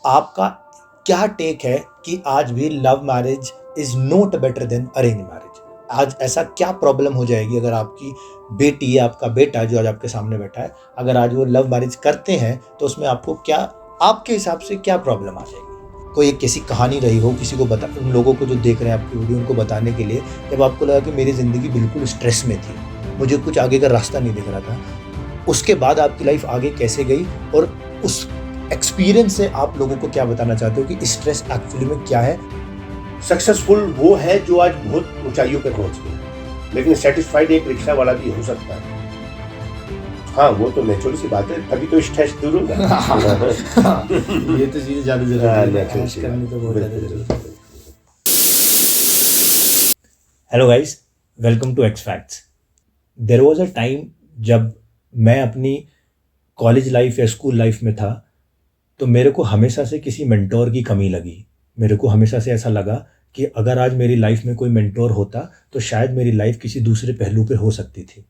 आपका क्या टेक है कि आज भी love marriage is not better than arrange marriage? आज ऐसा क्या प्रॉब्लम हो जाएगी अगर आपकी बेटी या आपका बेटा जो आज आपके सामने बैठा है, अगर आज वो लव मैरिज करते हैं तो उसमें आपको क्या, आपके हिसाब से क्या प्रॉब्लम आ जाएगी? कोई एक कैसी कहानी रही हो किसी को बता, उन लोगों को जो देख रहे हैं आपकी वीडियो, उनको बताने के लिए, जब आपको लगा कि मेरी ज़िंदगी बिल्कुल स्ट्रेस में थी, मुझे कुछ आगे का रास्ता नहीं दिख रहा था, उसके बाद आपकी लाइफ आगे कैसे गई, और उस एक्सपीरियंस से आप लोगों को क्या बताना चाहते हो कि स्ट्रेस एक्चुअली में क्या है? सक्सेसफुल वो है जो आज बहुत ऊंचाइयों पे पहुंच गया, लेकिन सेटिस्फाइड एक रिक्शा वाला भी हो सकता है। हाँ, वो तो नेचुरल सी बात है, तभी तो स्ट्रेस दूर होगा। ये तो चीज़ें ज़्यादा ज़रूरी है, ऐश करनी तो बहुत ज़्यादा ज़रूरी है। Hello guys, welcome to X facts. There was a time जब मैं अपनी कॉलेज लाइफ या स्कूल लाइफ में था, तो मेरे को हमेशा से किसी मेंटोर की कमी लगी। मेरे को हमेशा से ऐसा लगा कि अगर आज मेरी लाइफ में कोई मेंटोर होता तो शायद मेरी लाइफ किसी दूसरे पहलू पे हो सकती थी,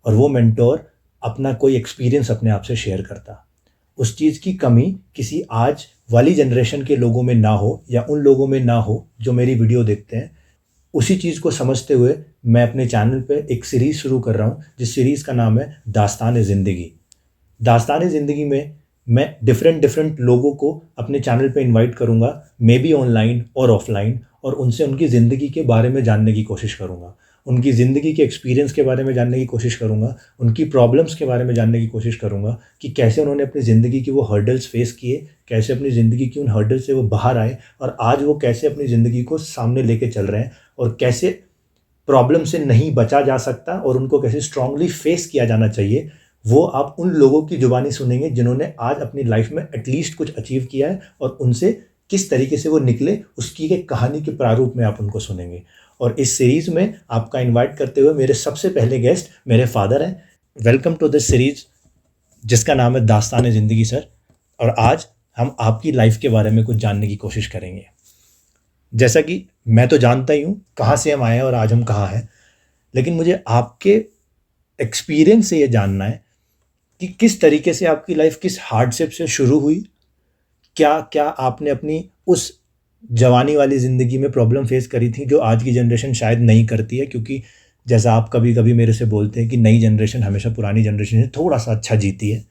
और वो मेंटोर अपना कोई एक्सपीरियंस अपने आप से शेयर करता। उस चीज़ की कमी किसी आज वाली जनरेशन के लोगों में ना हो, या उन लोगों में ना हो जो मेरी वीडियो देखते हैं। उसी चीज़ को समझते हुए मैं अपने चैनल पे एक सीरीज़ शुरू कर रहा हूँ, जिस सीरीज़ का नाम है दास्तान ज़िंदगी। दास्तान ज़िंदगी में मैं डिफरेंट डिफरेंट लोगों को अपने चैनल पे इनवाइट करूँगा, मे बी ऑनलाइन और ऑफलाइन, और उनसे उनकी ज़िंदगी के बारे में जानने की कोशिश करूँगा, उनकी ज़िंदगी के एक्सपीरियंस के बारे में जानने की कोशिश करूँगा, उनकी प्रॉब्लम्स के बारे में जानने की कोशिश करूँगा कि कैसे उन्होंने अपनी ज़िंदगी की वो हर्डल्स फेस किए, कैसे अपनी ज़िंदगी की उन हर्डल्स से वो बाहर आए, और आज वो कैसे अपनी ज़िंदगी को सामने लेके चल रहे हैं, और कैसे प्रॉब्लम से नहीं बचा जा सकता और उनको कैसे स्ट्रांगली फेस किया जाना चाहिए। वो आप उन लोगों की ज़ुबानी सुनेंगे जिन्होंने आज अपनी लाइफ में एटलीस्ट कुछ अचीव किया है, और उनसे किस तरीके से वो निकले उसकी एक कहानी के प्रारूप में आप उनको सुनेंगे। और इस सीरीज़ में आपका इनवाइट करते हुए मेरे सबसे पहले गेस्ट मेरे फादर हैं। वेलकम टू दिस सीरीज़ जिसका नाम है दास्तान ज़िंदगी सर। और आज हम आपकी लाइफ के बारे में कुछ जानने की कोशिश करेंगे। जैसा कि मैं तो जानता ही हूँ कहाँ से हम आए हैं और आज हम कहाँ हैं, लेकिन मुझे आपके एक्सपीरियंस से ये जानना है कि किस तरीके से आपकी लाइफ किस हार्डशिप से शुरू हुई। क्या क्या आपने अपनी उस जवानी वाली ज़िंदगी में प्रॉब्लम फेस करी थी जो आज की जनरेशन शायद नहीं करती है, क्योंकि जैसा आप कभी कभी मेरे से बोलते हैं कि नई जनरेशन हमेशा पुरानी जनरेशन से थोड़ा सा अच्छा जीती है।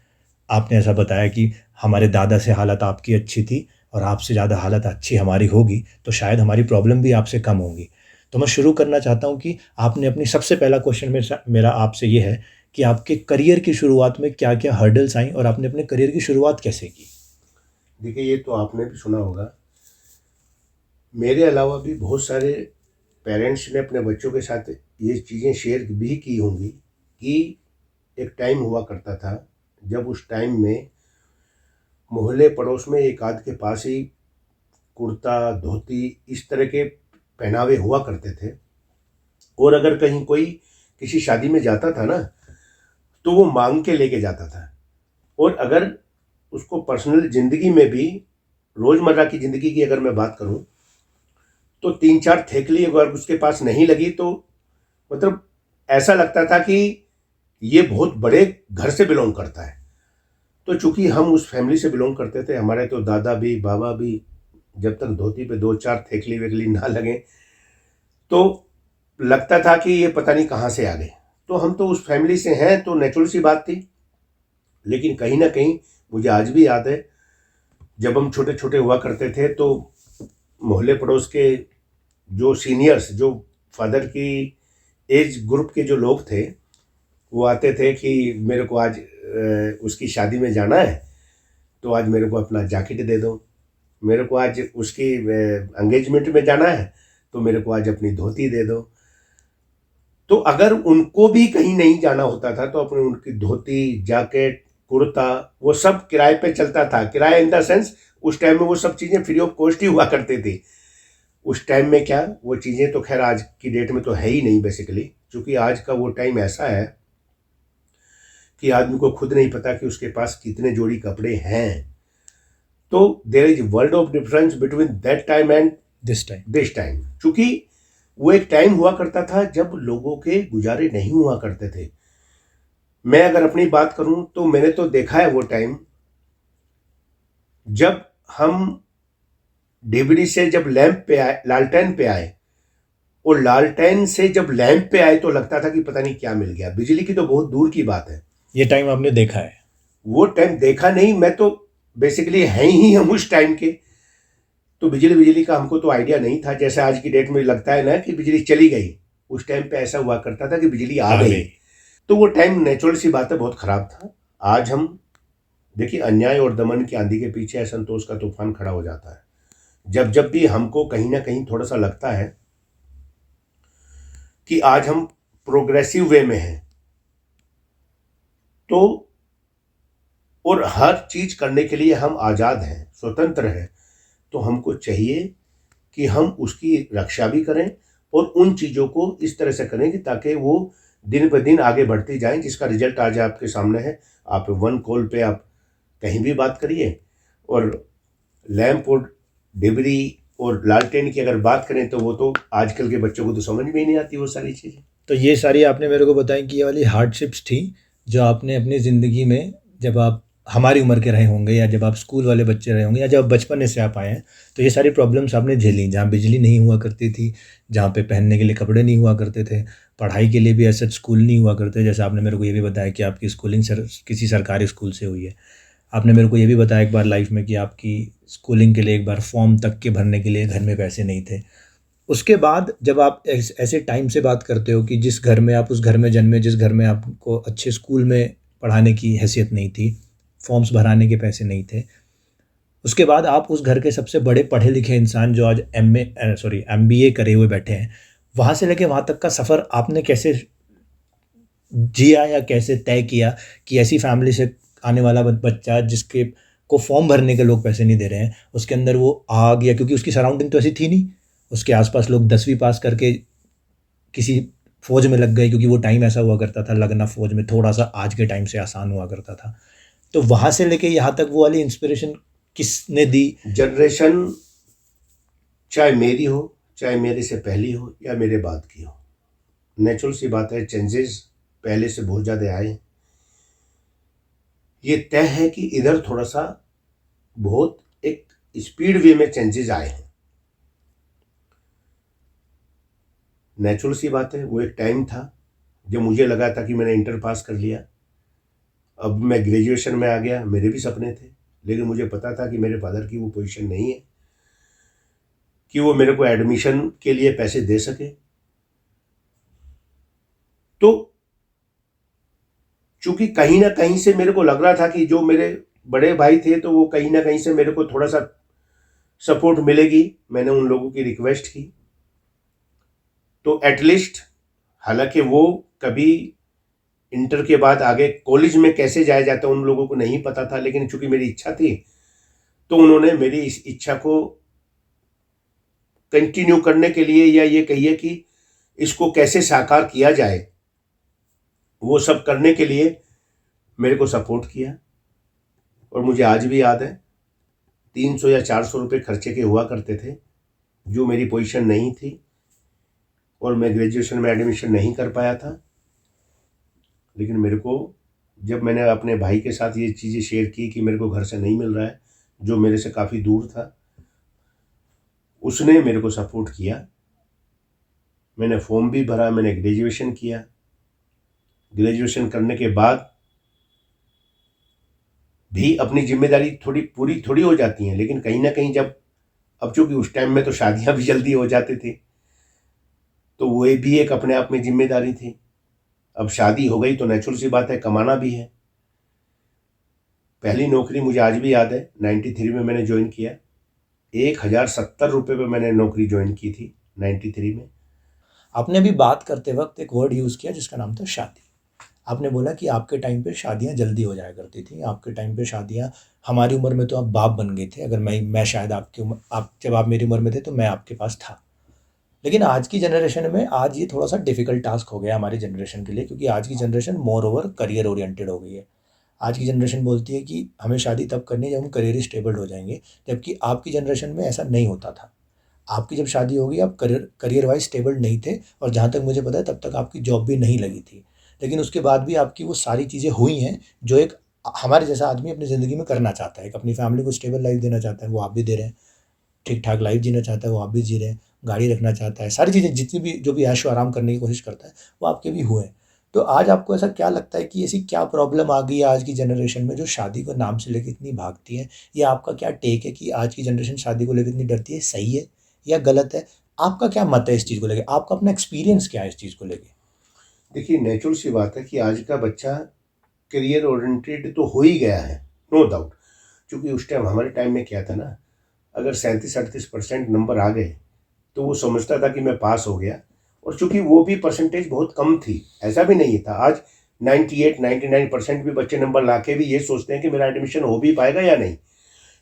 आपने ऐसा बताया कि हमारे दादा से हालत आपकी अच्छी थी और आपसे ज़्यादा हालत अच्छी हमारी होगी, तो शायद हमारी प्रॉब्लम भी आपसे कम होंगी। तो मैं शुरू करना चाहता हूँ कि आपने अपनी सबसे पहला क्वेश्चन मेरा आपसे ये है कि आपके करियर की शुरुआत में क्या क्या हर्डल्स आई और आपने अपने करियर की शुरुआत कैसे की? देखिए, ये तो आपने भी सुना होगा, मेरे अलावा भी बहुत सारे पेरेंट्स ने अपने बच्चों के साथ ये चीज़ें शेयर भी की होंगी कि एक टाइम हुआ करता था जब उस टाइम में मोहल्ले पड़ोस में एक आध के पास ही कुर्ता धोती इस तरह के पहनावे हुआ करते थे। और अगर कहीं कोई किसी शादी में जाता था ना, तो वो मांग के लेके जाता था। और अगर उसको पर्सनल ज़िंदगी में भी, रोज़मर्रा की ज़िंदगी की अगर मैं बात करूं, तो 3-4 थेकली अगर उसके पास नहीं लगी तो मतलब ऐसा लगता था कि ये बहुत बड़े घर से बिलोंग करता है। तो चूंकि हम उस फैमिली से बिलोंग करते थे, हमारे तो दादा भी बाबा भी, जब तक धोती पे 2-4 थेकली वेकली ना लगे तो लगता था कि ये पता नहीं कहाँ से आ गए। तो हम तो उस फैमिली से हैं, तो नेचुरल सी बात थी। लेकिन कहीं ना कहीं मुझे आज भी याद है, जब हम छोटे छोटे हुआ करते थे तो मोहल्ले पड़ोस के जो सीनियर्स, जो फादर की एज ग्रुप के जो लोग थे, वो आते थे कि मेरे को आज उसकी शादी में जाना है, तो आज मेरे को अपना जैकेट दे दो। मेरे को आज उसकी एंगेजमेंट में जाना है, तो मेरे को आज अपनी धोती दे दो। तो अगर उनको भी कहीं नहीं जाना होता था तो अपने उनकी धोती, जैकेट, कुर्ता, वो सब किराए पे चलता था। किराया इन द सेंस, उस टाइम में वो सब चीज़ें फ्री ऑफ कॉस्ट ही हुआ करती थी। उस टाइम में क्या, वो चीज़ें तो खैर आज की डेट में तो है ही नहीं बेसिकली, क्योंकि आज का वो टाइम ऐसा है कि आदमी को खुद नहीं पता कि उसके पास कितने जोड़ी कपड़े हैं। तो there is world of difference between that time and this time. चूंकि वो एक टाइम हुआ करता था जब लोगों के गुजारे नहीं हुआ करते थे। मैं अगर अपनी बात करूं तो मैंने तो देखा है वो टाइम जब हम डिबरी से जब लैंप पे आए, लालटेन पे आए, और लालटेन से जब लैंप पे आए तो लगता था कि पता नहीं क्या मिल गया। बिजली की तो बहुत दूर की बात है। ये टाइम आपने देखा है? वो टाइम देखा नहीं, मैं तो बेसिकली हैं ही हम उस टाइम के। तो बिजली का हमको तो आइडिया नहीं था। जैसे आज की डेट में लगता है ना कि बिजली चली गई, उस टाइम पे ऐसा हुआ करता था कि बिजली आ गई। तो वो टाइम नेचुरल सी बात है बहुत खराब था। आज हम देखिए, अन्याय और दमन की आंधी के पीछे असंतोष का तूफान खड़ा हो जाता है। जब जब भी हमको कहीं ना कहीं थोड़ा सा लगता है कि आज हम प्रोग्रेसिव वे में हैं, तो और हर चीज करने के लिए हम आजाद हैं, स्वतंत्र हैं, तो हमको चाहिए कि हम उसकी रक्षा भी करें और उन चीज़ों को इस तरह से करें कि ताकि वो दिन ब दिन आगे बढ़ती जाएं, जिसका रिजल्ट आज आपके सामने है। आप वन कॉल पे आप कहीं भी बात करिए। और लैंप और डिबरी और लालटेन की अगर बात करें तो वो तो आजकल के बच्चों को तो समझ में ही नहीं आती वो सारी चीज़ें। तो ये सारी आपने मेरे को बताई कि ये वाली हार्डशिप्स थी जो आपने अपनी ज़िंदगी में, जब आप हमारी उम्र के रहे होंगे या जब आप स्कूल वाले बच्चे रहे होंगे या जब बचपन से आप आए हैं, तो ये सारी प्रॉब्लम्स आपने झेली। जहाँ बिजली नहीं हुआ करती थी, जहाँ पे पहनने के लिए कपड़े नहीं हुआ करते थे, पढ़ाई के लिए भी ऐसा स्कूल नहीं हुआ करते। जैसे आपने मेरे को ये भी बताया कि आपकी स्कूलिंग किसी सरकारी स्कूल से हुई है। आपने मेरे को ये भी बताया एक बार लाइफ में कि आपकी स्कूलिंग के लिए एक बार फॉर्म तक के भरने के लिए घर में पैसे नहीं थे। उसके बाद जब आप ऐसे टाइम से बात करते हो कि जिस घर में आप उस घर में जन्मे, जिस घर में आपको अच्छे स्कूल में पढ़ाने की हैसियत नहीं थी, फॉर्म्स भराने के पैसे नहीं थे, उसके बाद आप उस घर के सबसे बड़े पढ़े लिखे इंसान जो आज MBA करे हुए बैठे हैं, वहाँ से लेके वहाँ तक का सफ़र आपने कैसे जिया या कैसे तय किया कि ऐसी फैमिली से आने वाला बच्चा जिसके को फॉर्म भरने के लोग पैसे नहीं दे रहे हैं, उसके अंदर वो आ गया, क्योंकि उसकी सराउंडिंग तो ऐसी थी नहीं। उसके आसपास लोग 10वीं पास करके किसी फ़ौज में लग गए, क्योंकि वो टाइम ऐसा हुआ करता था, लगना फ़ौज में थोड़ा सा आज के टाइम से आसान हुआ करता था। तो वहाँ से लेके यहाँ तक वो वाली इंस्पिरेशन किसने दी? जनरेशन चाहे मेरी हो, चाहे मेरे से पहली हो या मेरे बाद की हो, नेचुरल सी बात है, चेंजेस पहले से बहुत ज़्यादा आए हैं। ये तय है कि इधर थोड़ा सा बहुत एक स्पीड वे में चेंजेस आए हैं। नेचुरल सी बात है, वो एक टाइम था जब मुझे लगा था कि मैंने इंटर पास कर लिया, अब मैं ग्रेजुएशन में आ गया। मेरे भी सपने थे, लेकिन मुझे पता था कि मेरे फादर की वो पोजीशन नहीं है कि वो मेरे को एडमिशन के लिए पैसे दे सके। तो चूंकि कहीं ना कहीं से मेरे को लग रहा था कि जो मेरे बड़े भाई थे, तो वो कहीं ना कहीं से मेरे को थोड़ा सा सपोर्ट मिलेगी, मैंने उन लोगों की रिक्वेस्ट की। तो एटलीस्ट, हालांकि वो कभी इंटर के बाद आगे कॉलेज में कैसे जाया जाता उन लोगों को नहीं पता था, लेकिन चूंकि मेरी इच्छा थी तो उन्होंने मेरी इस इच्छा को कंटिन्यू करने के लिए, या ये कहिए कि इसको कैसे साकार किया जाए, वो सब करने के लिए मेरे को सपोर्ट किया। और मुझे आज भी याद है, 300 या 400 रुपये खर्चे के हुआ करते थे, जो मेरी पोजीशन नहीं थी और मैं ग्रेजुएशन में एडमिशन नहीं कर पाया था। लेकिन मेरे को, जब मैंने अपने भाई के साथ ये चीज़ें शेयर की कि मेरे को घर से नहीं मिल रहा है, जो मेरे से काफ़ी दूर था, उसने मेरे को सपोर्ट किया। मैंने फॉर्म भी भरा, मैंने ग्रेजुएशन किया। ग्रेजुएशन करने के बाद भी अपनी जिम्मेदारी थोड़ी पूरी थोड़ी हो जाती हैं, लेकिन कहीं ना कहीं जब, अब चूँकि उस टाइम में तो शादियाँ भी जल्दी हो जाती थी, तो वो भी एक अपने आप में जिम्मेदारी थी। अब शादी हो गई तो नेचुरल सी बात है, कमाना भी है। पहली नौकरी मुझे आज भी याद है, 93 में मैंने ज्वाइन किया। 1070 रुपये पे मैंने नौकरी ज्वाइन की थी 93 में। आपने अभी बात करते वक्त एक वर्ड यूज़ किया जिसका नाम था शादी। आपने बोला कि आपके टाइम पे शादियां जल्दी हो जाया करती थी, आपके टाइम पे शादियां, हमारी उम्र में तो आप बाप बन गए थे। अगर मैं शायद आपकी उम्र, आप जब आप मेरी उम्र में थे तो मैं आपके पास था। लेकिन आज की जनरेशन में आज ये थोड़ा सा डिफ़िकल्ट टास्क हो गया हमारी जनरेशन के लिए, क्योंकि आज की generation more over career oriented हो गई है। आज की जनरेशन बोलती है कि हमें शादी तब करनी है जब हम करियर स्टेबल हो जाएंगे, जबकि आपकी जनरेशन में ऐसा नहीं होता था। आपकी जब शादी होगी आप करियर वाइज स्टेबल नहीं थे, और जहाँ तक मुझे पता है तब तक आपकी जॉब भी नहीं लगी थी। लेकिन उसके बाद भी आपकी वो सारी चीज़ें हुई हैं जो एक हमारे जैसा आदमी अपनी ज़िंदगी में करना चाहता है, एक अपनी फैमिली को स्टेबल लाइफ देना चाहता है, वो आप भी दे रहे हैं। ठीक ठाक लाइफ जीना चाहता है, वो आप भी जी रहे हैं। गाड़ी रखना चाहता है, सारी चीज़ें जितनी भी जो भी ऐशो आराम करने की कोशिश करता है, वो आपके भी हुए हैं। तो आज आपको ऐसा क्या लगता है कि ऐसी क्या प्रॉब्लम आ गई है आज की जनरेशन में जो शादी को नाम से लेके इतनी भागती है? या आपका क्या टेक है कि आज की जनरेशन शादी को लेके इतनी डरती है, सही है या गलत है? आपका क्या मत है इस चीज़ को लेके? आपका अपना एक्सपीरियंस क्या है इस चीज़ को लेके? देखिए, नेचुरल सी बात है कि आज का बच्चा करियर ओरिएंटेड तो हो ही गया है, नो डाउट। क्योंकि उस टाइम हमारे टाइम में क्या था ना, अगर 37-38% नंबर आ गए तो वो समझता था कि मैं पास हो गया। और चूंकि वो भी परसेंटेज बहुत कम थी, ऐसा भी नहीं था। आज 98-99% भी बच्चे नंबर ला के भी ये सोचते हैं कि मेरा एडमिशन हो भी पाएगा या नहीं।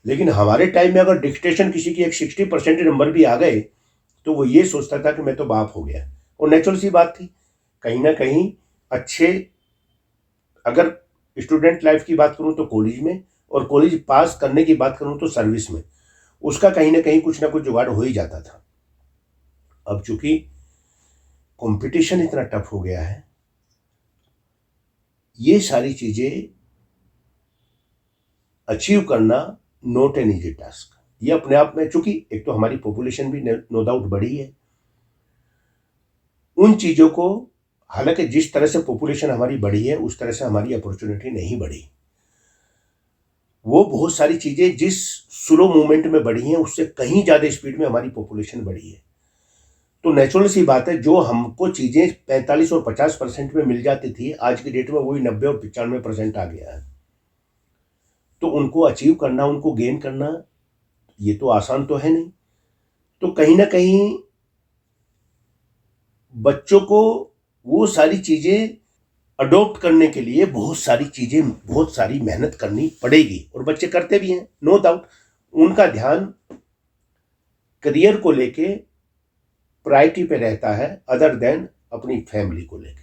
लेकिन हमारे टाइम में अगर डिक्टेशन किसी की एक 60% नंबर भी आ गए तो वो ये सोचता था कि मैं तो बाप हो गया। और नेचुरल सी बात थी, कहीं ना कहीं अच्छे, अगर स्टूडेंट लाइफ की बात करूं तो कॉलेज में, और कॉलेज पास करने की बात करूं तो सर्विस में, उसका कहीं ना कुछ जुगाड़ हो ही जाता था। अब चूंकि कंपटीशन इतना टफ हो गया है, ये सारी चीजें अचीव करना नॉट एन इजी टास्क। ये अपने आप में, चूंकि एक तो हमारी पॉपुलेशन भी नो डाउट बढ़ी है, उन चीजों को, हालांकि जिस तरह से पॉपुलेशन हमारी बढ़ी है उस तरह से हमारी अपॉर्चुनिटी नहीं बढ़ी। वो बहुत सारी चीजें जिस स्लो मूवमेंट में बढ़ी हैं उससे कहीं ज्यादा स्पीड में हमारी पॉपुलेशन बढ़ी है। तो नेचुरल सी बात है, जो हमको चीजें 45 और 50% में मिल जाती थी, आज की डेट में वही 90 और 95% आ गया है। तो उनको अचीव करना, उनको गेन करना, ये तो आसान तो है नहीं। तो कहीं ना कहीं बच्चों को वो सारी चीजें अडॉप्ट करने के लिए बहुत सारी चीजें, बहुत सारी मेहनत करनी पड़ेगी, और बच्चे करते भी हैं, नो डाउट। उनका ध्यान करियर को लेके प्रायोरिटी पे रहता है अदर देन अपनी फैमिली को लेके।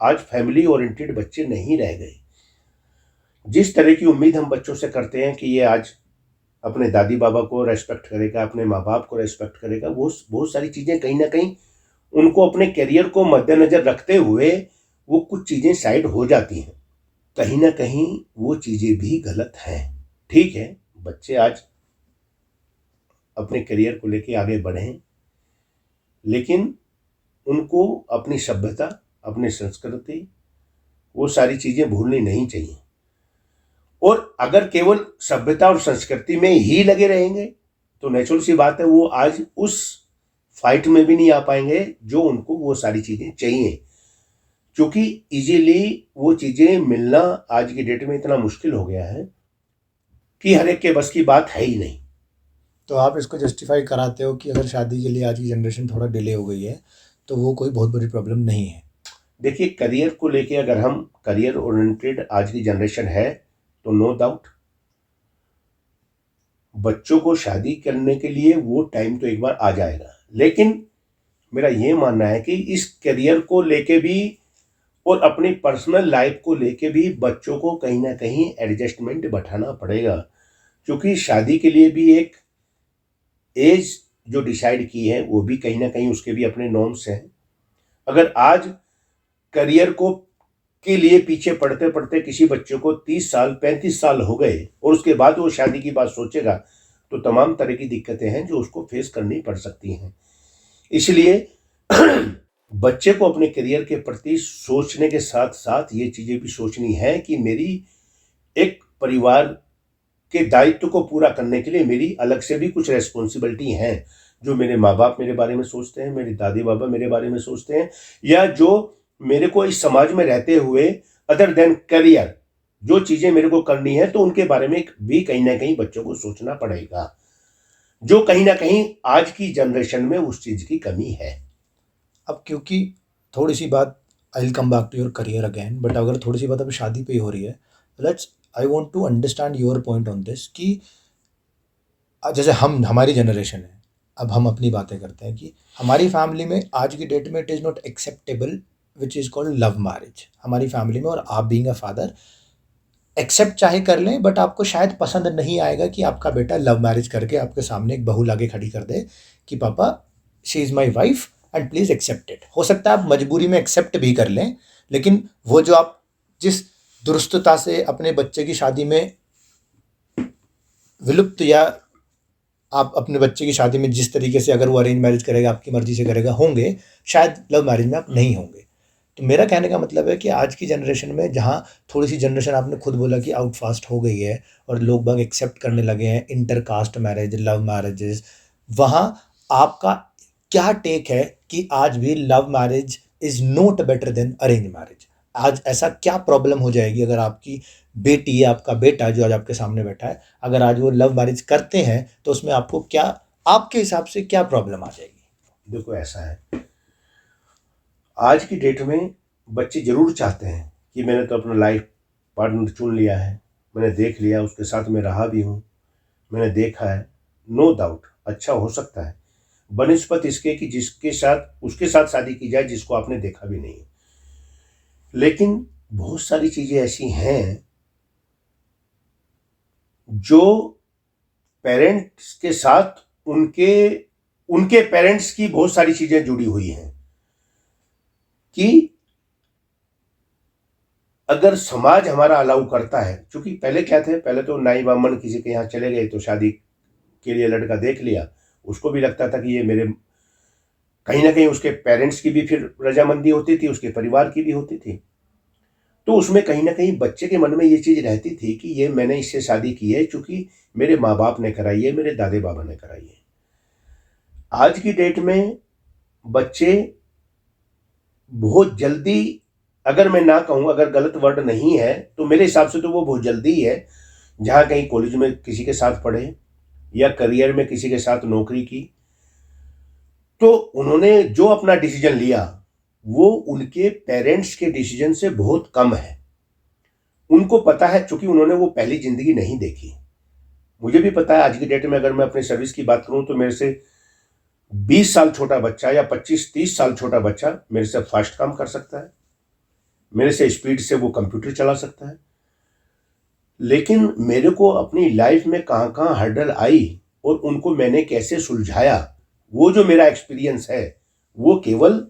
आज फैमिली ओरिएंटेड बच्चे नहीं रह गए। जिस तरह की उम्मीद हम बच्चों से करते हैं कि ये आज अपने दादी बाबा को रेस्पेक्ट करेगा, अपने माँ बाप को रेस्पेक्ट करेगा, वो बहुत सारी चीज़ें कहीं ना कहीं उनको अपने करियर को मद्देनजर रखते हुए वो कुछ चीज़ें साइड हो जाती हैं। कहीं ना कहीं वो चीज़ें भी गलत हैं। ठीक है, बच्चे आज अपने करियर को लेके आगे बढ़ें, लेकिन उनको अपनी सभ्यता, अपनी संस्कृति, वो सारी चीज़ें भूलनी नहीं चाहिए। और अगर केवल सभ्यता और संस्कृति में ही लगे रहेंगे तो नेचुरल सी बात है, वो आज उस फाइट में भी नहीं आ पाएंगे जो उनको वो सारी चीज़ें चाहिए। क्योंकि इजीली वो चीज़ें मिलना आज की डेट में इतना मुश्किल हो गया है कि हर एक के बस की बात है ही नहीं। तो आप इसको जस्टिफाई कराते हो कि अगर शादी के लिए आज की जनरेशन थोड़ा डिले हो गई है तो वो कोई बहुत बड़ी प्रॉब्लम नहीं है? देखिए, करियर को लेके अगर हम करियर ओरिएंटेड आज की जनरेशन है तो नो डाउट बच्चों को शादी करने के लिए वो टाइम तो एक बार आ जाएगा। लेकिन मेरा ये मानना है कि इस करियर को लेके भी और अपनी पर्सनल लाइफ को लेके भी बच्चों को कहीं ना कहीं एडजस्टमेंट बैठाना पड़ेगा। क्योंकि शादी के लिए भी एक एज जो डिसाइड की है वो भी कहीं ना कहीं उसके भी अपने नॉर्म्स हैं। अगर आज करियर को के लिए पीछे पढ़ते पढ़ते किसी बच्चे को 30 साल 35 साल हो गए और उसके बाद वो शादी की बात सोचेगा तो तमाम तरह की दिक्कतें हैं जो उसको फेस करनी पड़ सकती हैं। इसलिए बच्चे को अपने करियर के प्रति सोचने के साथ साथ ये चीज़ें भी सोचनी है कि मेरी एक परिवार के दायित्व को पूरा करने के लिए मेरी अलग से भी कुछ रेस्पॉन्सिबिलिटी हैं। जो मेरे माँ बाप मेरे बारे में सोचते हैं, मेरे दादी बाबा मेरे बारे में सोचते हैं, या जो मेरे को इस समाज में रहते हुए अदर देन करियर जो चीज़ें मेरे को करनी है, तो उनके बारे में भी कहीं ना कहीं बच्चों को सोचना पड़ेगा, जो कहीं ना कहीं आज की जनरेशन में उस चीज़ की कमी है। अब क्योंकि थोड़ी सी बात, I will come back to your career again, but अगर थोड़ी सी बात अभी शादी पे ही हो रही है, let's, I want to understand your point on this कि जैसे हमारी जनरेशन है, अब हम अपनी बातें करते हैं कि हमारी फैमिली में आज की डेट में it is not acceptable which is called love marriage हमारी फैमिली में। और आप बीइंग अ फादर एक्सेप्ट चाहे कर लें, बट आपको शायद पसंद नहीं आएगा कि आपका बेटा लव मैरिज करके आपके सामने एक बहू लाके खड़ी कर दे कि पापा she is my wife and please accept it. हो सकता है आप मजबूरी में एक्सेप्ट भी कर लें, लेकिन वो जो आप जिस दुरुस्तता से अपने बच्चे की शादी में विलुप्त, या आप अपने बच्चे की शादी में जिस तरीके से, अगर वो अरेंज मैरिज करेगा आपकी मर्जी से करेगा, होंगे, शायद लव मैरिज में आप नहीं होंगे। तो मेरा कहने का मतलब है कि आज की जनरेशन में, जहाँ थोड़ी सी जनरेशन आपने खुद बोला कि आउट फास्ट हो गई है और लोग बाग एक्सेप्ट करने लगे हैं inter caste marriage, love marriages, वहाँ आपका क्या टेक है कि आज भी love marriage is not better than arrange marriage? आज ऐसा क्या प्रॉब्लम हो जाएगी अगर आपकी बेटी या आपका बेटा जो आज आपके सामने बैठा है, अगर आज वो लव मैरिज करते हैं, तो उसमें आपको क्या, आपके हिसाब से क्या प्रॉब्लम आ जाएगी? देखो ऐसा है, आज की डेट में बच्चे ज़रूर चाहते हैं कि मैंने तो अपना लाइफ पार्टनर चुन लिया है, मैंने देख लिया, उसके साथ मैं रहा भी हूँ, मैंने देखा है, नो डाउट अच्छा हो सकता है, बनिस्बत इसके कि जिसके साथ उसके साथ शादी की जाए जिसको आपने देखा भी नहीं है। लेकिन बहुत सारी चीज़ें ऐसी हैं जो पेरेंट्स के साथ उनके उनके पेरेंट्स की बहुत सारी चीज़ें जुड़ी हुई हैं कि अगर समाज हमारा अलाउ करता है, क्योंकि पहले क्या थे, पहले तो नाई ब्राह्मण किसी के यहाँ चले गए तो शादी के लिए लड़का देख लिया, उसको भी लगता था कि ये मेरे, कहीं ना कहीं उसके पेरेंट्स की भी फिर रजामंदी होती थी, उसके परिवार की भी होती थी, तो उसमें कहीं ना कहीं बच्चे के मन में ये चीज़ रहती थी कि ये मैंने इससे शादी की है क्योंकि मेरे माँ बाप ने कराई है, मेरे दादे बाबा ने कराई है। आज की डेट में बच्चे बहुत जल्दी, अगर मैं ना कहूँ, अगर गलत वर्ड नहीं है तो मेरे हिसाब से तो वो बहुत जल्दी है, जहाँ कहीं कॉलेज में किसी के साथ पढ़े या करियर में किसी के साथ नौकरी की, तो उन्होंने जो अपना डिसीजन लिया वो उनके पेरेंट्स के डिसीजन से बहुत कम है। उनको पता है, चूंकि उन्होंने वो पहली जिंदगी नहीं देखी। मुझे भी पता है, आज की डेट में अगर मैं अपनी सर्विस की बात करूं तो मेरे से 20 साल छोटा बच्चा या 25-30 साल छोटा बच्चा मेरे से फास्ट काम कर सकता है, मेरे से स्पीड से वो कंप्यूटर चला सकता है। लेकिन मेरे को अपनी लाइफ में कहाँ कहाँ हर्डल आई और उनको मैंने कैसे सुलझाया, वो जो मेरा एक्सपीरियंस है वो केवल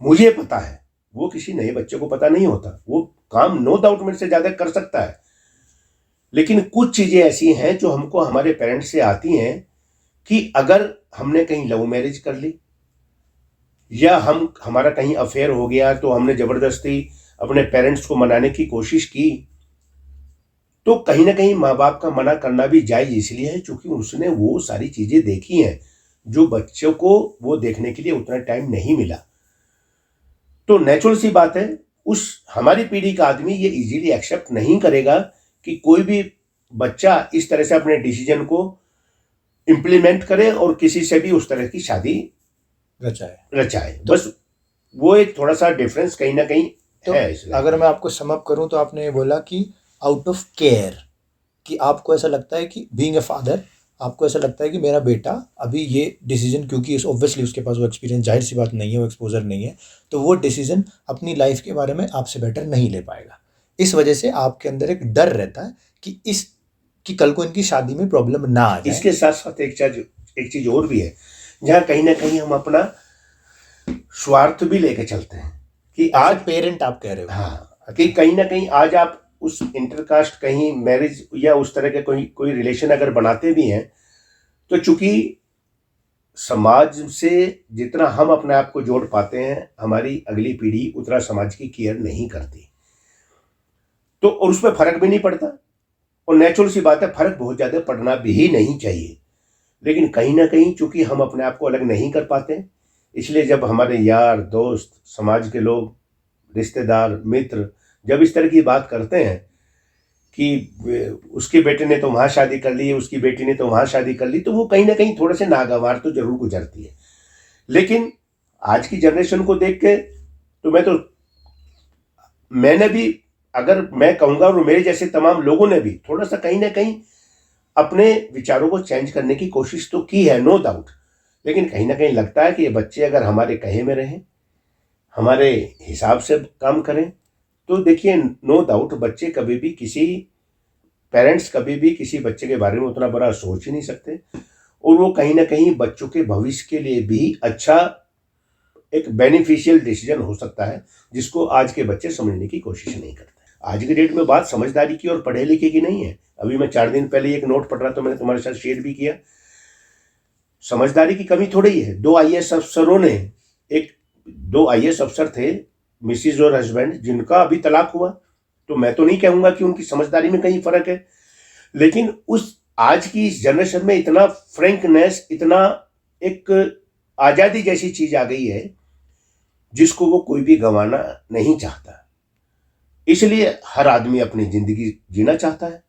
मुझे पता है, वो किसी नए बच्चे को पता नहीं होता। वो काम नो डाउट मेरे से ज़्यादा कर सकता है, लेकिन कुछ चीज़ें ऐसी हैं जो हमको हमारे पेरेंट्स से आती हैं कि अगर हमने कहीं लव मैरिज कर ली या हमारा कहीं अफेयर हो गया तो हमने ज़बरदस्ती अपने पेरेंट्स को मनाने की कोशिश की, तो कहीं ना कहीं माँ बाप का मना करना भी जायज़ इसलिए है क्योंकि उसने वो सारी चीज़ें देखी हैं जो बच्चों को वो देखने के लिए उतना टाइम नहीं मिला। तो नेचुरल सी बात है, उस हमारी पीढ़ी का आदमी ये इजीली एक्सेप्ट नहीं करेगा कि कोई भी बच्चा इस तरह से अपने डिसीजन को इम्प्लीमेंट करे और किसी से भी उस तरह की शादी रचाए। तो बस वो एक थोड़ा सा डिफरेंस कहीं ना कहीं तो है इसलिए। अगर मैं आपको सम अप करूं तो आपने ये बोला कि आउट ऑफ केयर, कि आपको ऐसा लगता है कि बीइंग ए फादर, आपको ऐसा लगता है कि मेरा बेटा अभी ये डिसीजन, क्योंकि इस ऑब्वियसली उसके पास वो एक्सपीरियंस, जाहिर सी बात नहीं है, वो एक्सपोजर नहीं है, तो वो डिसीजन अपनी लाइफ के बारे में आपसे बेटर नहीं ले पाएगा। इस वजह से आपके अंदर एक डर रहता है कि कि कल को इनकी शादी में प्रॉब्लम ना आ जाए। इसके साथ साथ एक चीज और भी है, जहाँ कहीं ना कहीं हम अपना स्वार्थ भी लेके चलते हैं कि आज पेरेंट आप कह रहे हो। हाँ, कि कहीं ना कहीं आज आप उस इंटरकास्ट कहीं मैरिज या उस तरह के कोई रिलेशन अगर बनाते भी हैं, तो चूंकि समाज से जितना हम अपने आप को जोड़ पाते हैं, हमारी अगली पीढ़ी उतना समाज की केयर नहीं करती, तो और उसमें फर्क भी नहीं पड़ता। और नेचुरल सी बात है, फर्क बहुत ज़्यादा पड़ना भी नहीं चाहिए, लेकिन कहीं ना कहीं चूंकि हम अपने आप को अलग नहीं कर पाते, इसलिए जब हमारे यार दोस्त, समाज के लोग, रिश्तेदार, मित्र जब इस तरह की बात करते हैं कि उसके बेटे ने तो वहाँ शादी कर ली, उसकी बेटी ने तो वहाँ शादी कर ली, तो वो कहीं ना कहीं थोड़े से नागवार तो जरूर गुजरती है। लेकिन आज की जनरेशन को देख के तो मैंने भी, अगर मैं कहूँगा, और मेरे जैसे तमाम लोगों ने भी थोड़ा सा कहीं ना कहीं अपने विचारों को चेंज करने की कोशिश तो की है, नो डाउट। लेकिन कहीं ना कहीं लगता है कि ये बच्चे अगर हमारे कहे में रहें, हमारे हिसाब से काम करें, तो देखिए नो डाउट बच्चे कभी भी पेरेंट्स कभी भी किसी बच्चे के बारे में उतना बड़ा सोच ही नहीं सकते, और वो कहीं ना कहीं बच्चों के भविष्य के लिए भी अच्छा एक बेनिफिशियल डिसीजन हो सकता है, जिसको आज के बच्चे समझने की कोशिश नहीं करते। आज की डेट में बात समझदारी की और पढ़े लिखे की नहीं है। अभी मैं 4 दिन पहले एक नोट पढ़ रहा था, मैंने तुम्हारे साथ शेयर भी किया। समझदारी की कमी थोड़ी है। 2 आईएएस अफसरों ने, एक 2 आईएएस अफसर थे, मिसिज और हस्बैंड, जिनका अभी तलाक हुआ। तो मैं तो नहीं कहूंगा कि उनकी समझदारी में कहीं फर्क है, लेकिन उस आज की इस जनरेशन में इतना फ्रैंकनेस, इतना एक आजादी जैसी चीज आ गई है जिसको वो कोई भी गंवाना नहीं चाहता। इसलिए हर आदमी अपनी जिंदगी जीना चाहता है,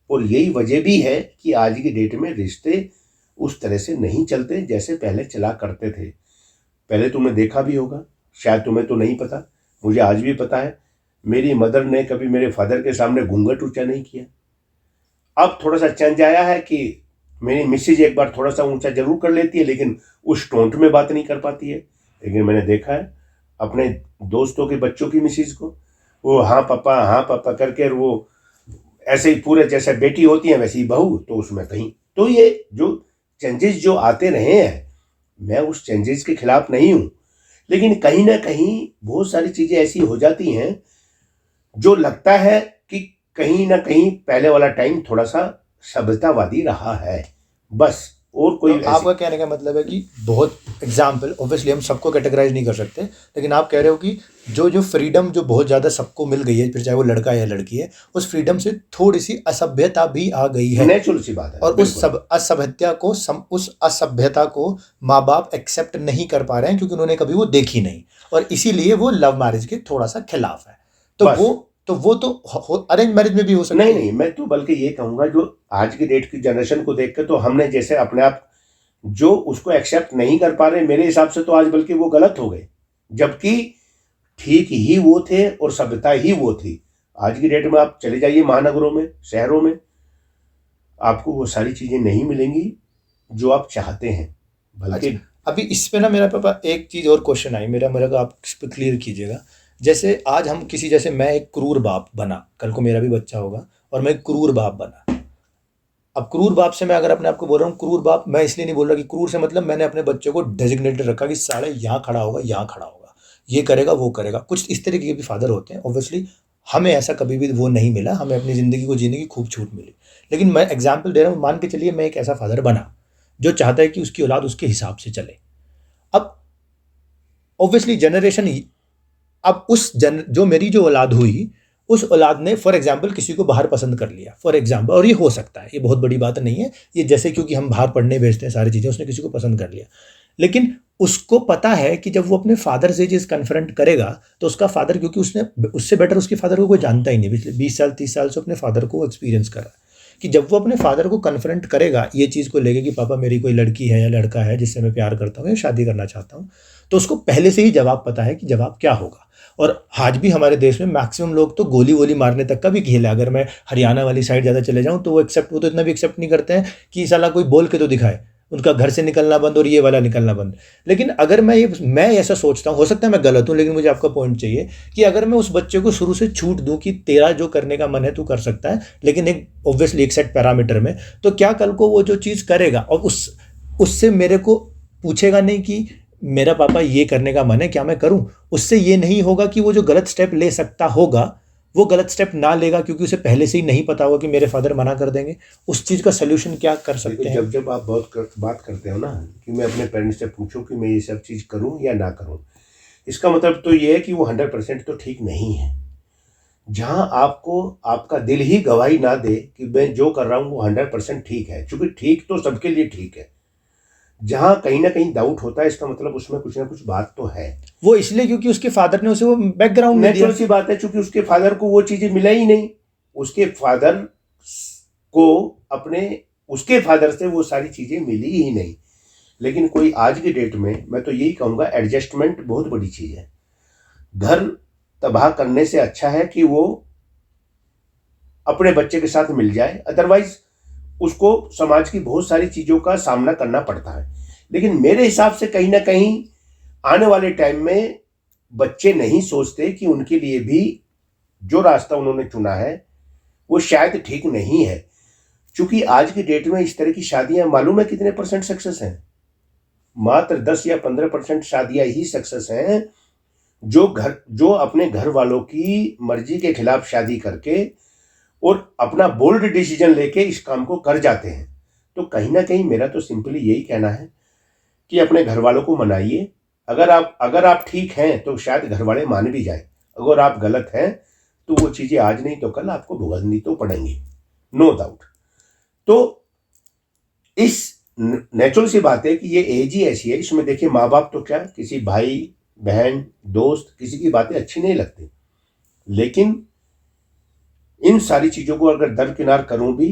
और यही वजह भी है कि आज की डेट में रिश्ते उस तरह से नहीं चलते जैसे पहले चला करते थे। पहले तुमने देखा भी होगा, शायद तुम्हें तो नहीं पता, मुझे आज भी पता है, मेरी मदर ने कभी मेरे फादर के सामने घूंघट ऊंचा नहीं किया। अब थोड़ा सा चेंज आया है कि मेरी मिसेज एक बार थोड़ा सा ऊंचा जरूर कर लेती है, लेकिन उस टोन में बात नहीं कर पाती है। लेकिन मैंने देखा है अपने दोस्तों के बच्चों की मिसेज को, वो हाँ पापा करके, वो ऐसे ही पूरे जैसे बेटी होती है वैसी ही बहू, तो उसमें कहीं तो ये जो चेंजेस जो आते रहे हैं, मैं उस चेंजेस के खिलाफ नहीं हूं, लेकिन कहीं ना कहीं बहुत सारी चीजें ऐसी हो जाती हैं जो लगता है कि कहीं ना कहीं पहले वाला टाइम थोड़ा सा सभ्यतावादी रहा है, बस। और कोई तो आपका कहने का मतलब है कि बहुत एग्जाम्पल, ऑब्वियसली हम सबको कैटेगराइज नहीं कर सकते, लेकिन आप कह रहे हो कि जो फ्रीडम जो बहुत ज़्यादा सबको मिल गई है, फिर चाहे वो लड़का है या लड़की है, उस फ्रीडम से थोड़ी सी असभ्यता भी आ गई है, नेचुरल सी बात है। और उस असभ्यता को माँ बाप एक्सेप्ट नहीं कर पा रहे हैं क्योंकि उन्होंने कभी वो देखी नहीं, और इसीलिए वो लव मैरिज के थोड़ा सा खिलाफ है। तो वो तो अरेंज मैरिज में भी हो सकता है। नहीं, मैं तो बल्कि ये कहूंगा, जो आज की डेट की जनरेशन को देखकर तो हमने जैसे अपने आप जो उसको एक्सेप्ट नहीं कर पा रहे, मेरे हिसाब से तो आज बल्कि वो गलत हो गए, जबकि ठीक ही वो थे और सभ्यता ही वो थी। आज की डेट में आप चले जाइए महानगरों में, शहरों में, आपको वो सारी चीजें नहीं मिलेंगी जो आप चाहते हैं। बल्कि अभी इस पे ना मेरा पापा एक चीज़ और क्वेश्चन आई, मेरा को आप इस पर क्लियर कीजिएगा। जैसे आज हम किसी, जैसे मैं एक क्रूर बाप बना, कल को मेरा भी बच्चा होगा और मैं एक क्रूर बाप बना। अब क्रूर बाप से मैं अगर अपने आप को बोल रहा हूँ क्रूर बाप, मैं इसलिए नहीं बोल रहा कि क्रूर से मतलब मैंने अपने बच्चे को डेजिग्नेटेड रखा कि साले यहाँ खड़ा होगा, यहाँ खड़ा होगा, ये करेगा वो करेगा। कुछ इस तरीके के भी फादर होते हैं, ऑब्वियसली हमें ऐसा कभी भी वो नहीं मिला, हमें अपनी ज़िंदगी को जीने की खूब छूट मिली। लेकिन मैं एग्जाम्पल दे रहा हूँ, मान के चलिए मैं एक ऐसा फादर बना जो चाहता है कि उसकी औलाद उसके हिसाब से चले। अब ऑब्वियसली जनरेशन, अब जो मेरी जो औलाद हुई, उस औलाद ने फॉर एग्जाम्पल किसी को बाहर पसंद कर लिया फॉर एग्जाम्पल, और ये हो सकता है, ये बहुत बड़ी बात नहीं है ये, जैसे क्योंकि हम बाहर पढ़ने भेजते हैं सारी चीज़ें, उसने किसी को पसंद कर लिया, लेकिन उसको पता है कि जब वो अपने फादर से चीज़ कन्फ्रंट करेगा तो उसका फादर, क्योंकि उससे बेटर उसके फादर को कोई जानता ही नहीं, पिछले 20 साल 30 साल से अपने फादर को एक्सपीरियंस कर रहा है, कि जब वो अपने फादर को कन्फ्रंट करेगा ये चीज़ को लेके कि पापा मेरी कोई लड़की है या लड़का है जिससे मैं प्यार करता हूँ या शादी करना चाहता हूँ, तो उसको पहले से ही जवाब पता है कि जवाब क्या होगा। और आज भी हमारे देश में मैक्सिमम लोग तो गोली वोली मारने तक का भी खेल है। अगर मैं हरियाणा वाली साइड ज़्यादा चले जाऊँ तो वो तो इतना भी एक्सेप्ट नहीं करते हैं कि साला कोई बोल के तो दिखाए, उनका घर से निकलना बंद और ये वाला निकलना बंद। लेकिन अगर मैं ऐसा सोचता हूँ, हो सकता है मैं गलत हूँ, लेकिन मुझे आपका पॉइंट चाहिए कि अगर मैं उस बच्चे को शुरू से छूट दूँ कि तेरा जो करने का मन है तू कर सकता है, लेकिन एक ऑब्वियसली एक सेट पैरामीटर में, तो क्या कल को वो जो चीज़ करेगा और उससे मेरे को पूछेगा नहीं कि मेरा पापा ये करने का मन है क्या मैं करूं, उससे ये नहीं होगा कि वो जो गलत स्टेप ले सकता होगा वो गलत स्टेप ना लेगा क्योंकि उसे पहले से ही नहीं पता होगा कि मेरे फादर मना कर देंगे। उस चीज़ का सोल्यूशन क्या कर सकते हैं? जब आप बात करते हो ना कि मैं अपने पेरेंट्स से पूछूं कि मैं ये सब चीज़ करूं या ना करूं, इसका मतलब तो ये है कि वो 100% तो ठीक नहीं है। जहां आपको आपका दिल ही गवाही ना दे कि मैं जो कर रहा हूं वो 100% ठीक है, क्योंकि ठीक तो सबके लिए ठीक है, जहां कहीं ना कहीं डाउट होता है इसका मतलब उसमें कुछ ना कुछ बात तो है। वो इसलिए क्योंकि उसके फादर ने उसे वो बैकग्राउंड में दिया। नेचुरल सी बात है, क्योंकि उसके फादर को वो चीजें मिला ही नहीं, उसके फादर को उसके फादर से वो सारी चीजें मिली ही नहीं। लेकिन कोई आज की डेट में, मैं तो यही कहूंगा, एडजस्टमेंट बहुत बड़ी चीज है। घर तबाह करने से अच्छा है कि वो अपने बच्चे के साथ मिल जाए, अदरवाइज उसको समाज की बहुत सारी चीजों का सामना करना पड़ता है। लेकिन मेरे हिसाब से कहीं ना कहीं आने वाले टाइम में बच्चे नहीं सोचते कि उनके लिए भी जो रास्ता उन्होंने चुना है वो शायद ठीक नहीं है, क्योंकि आज की डेट में इस तरह की शादियां मालूम है कितने % सक्सेस हैं? मात्र 10 या 15% शादियां ही सक्सेस हैं जो अपने घर वालों की मर्जी के खिलाफ शादी करके और अपना बोल्ड डिसीजन लेके इस काम को कर जाते हैं। तो कहीं ना कहीं मेरा तो सिंपली यही कहना है कि अपने घर वालों को मनाइए। अगर आप ठीक हैं तो शायद घर वाले मान भी जाएं। अगर आप गलत हैं तो वो चीज़ें आज नहीं तो कल आपको भुगतनी तो पड़ेंगी, नो डाउट। तो इस नेचुरल सी बात है कि ये एज ही ऐसी है, इसमें देखिए माँ बाप तो क्या, किसी भाई बहन दोस्त किसी की बातें अच्छी नहीं लगती, लेकिन इन सारी चीज़ों को अगर दरकिनार करूं भी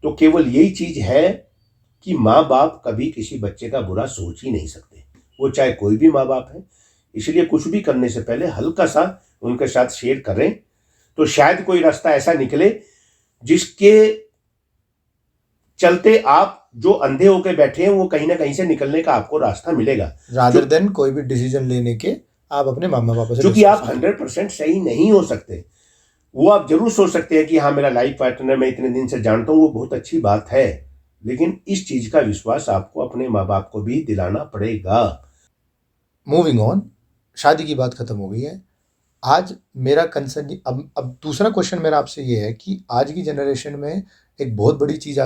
तो केवल यही चीज़ है कि माँ बाप कभी किसी बच्चे का बुरा सोच ही नहीं सकते, वो चाहे कोई भी माँ बाप है। इसलिए कुछ भी करने से पहले हल्का सा उनके साथ शेयर करें तो शायद कोई रास्ता ऐसा निकले जिसके चलते आप जो अंधे होकर बैठे हैं वो कहीं ना कहीं से निकलने का आपको रास्ता मिलेगा, रादर देन कोई भी डिसीजन लेने के आप अपने मामा पापा से क्योंकि आप discuss 100% सही नहीं हो सकते। वो आप जरूर सोच सकते हैं कि हाँ मेरा लाइफ पार्टनर मैं इतने दिन से जानता हूँ, वो बहुत अच्छी बात है, लेकिन इस चीज का विश्वास आपको अपने माँ बाप को भी दिलाना पड़ेगा। मूविंग ऑन, शादी की बात खत्म हो गई है। आज मेरा कंसर्न अब दूसरा क्वेश्चन मेरा आपसे ये है कि आज की जनरेशन में एक बहुत बड़ी चीज़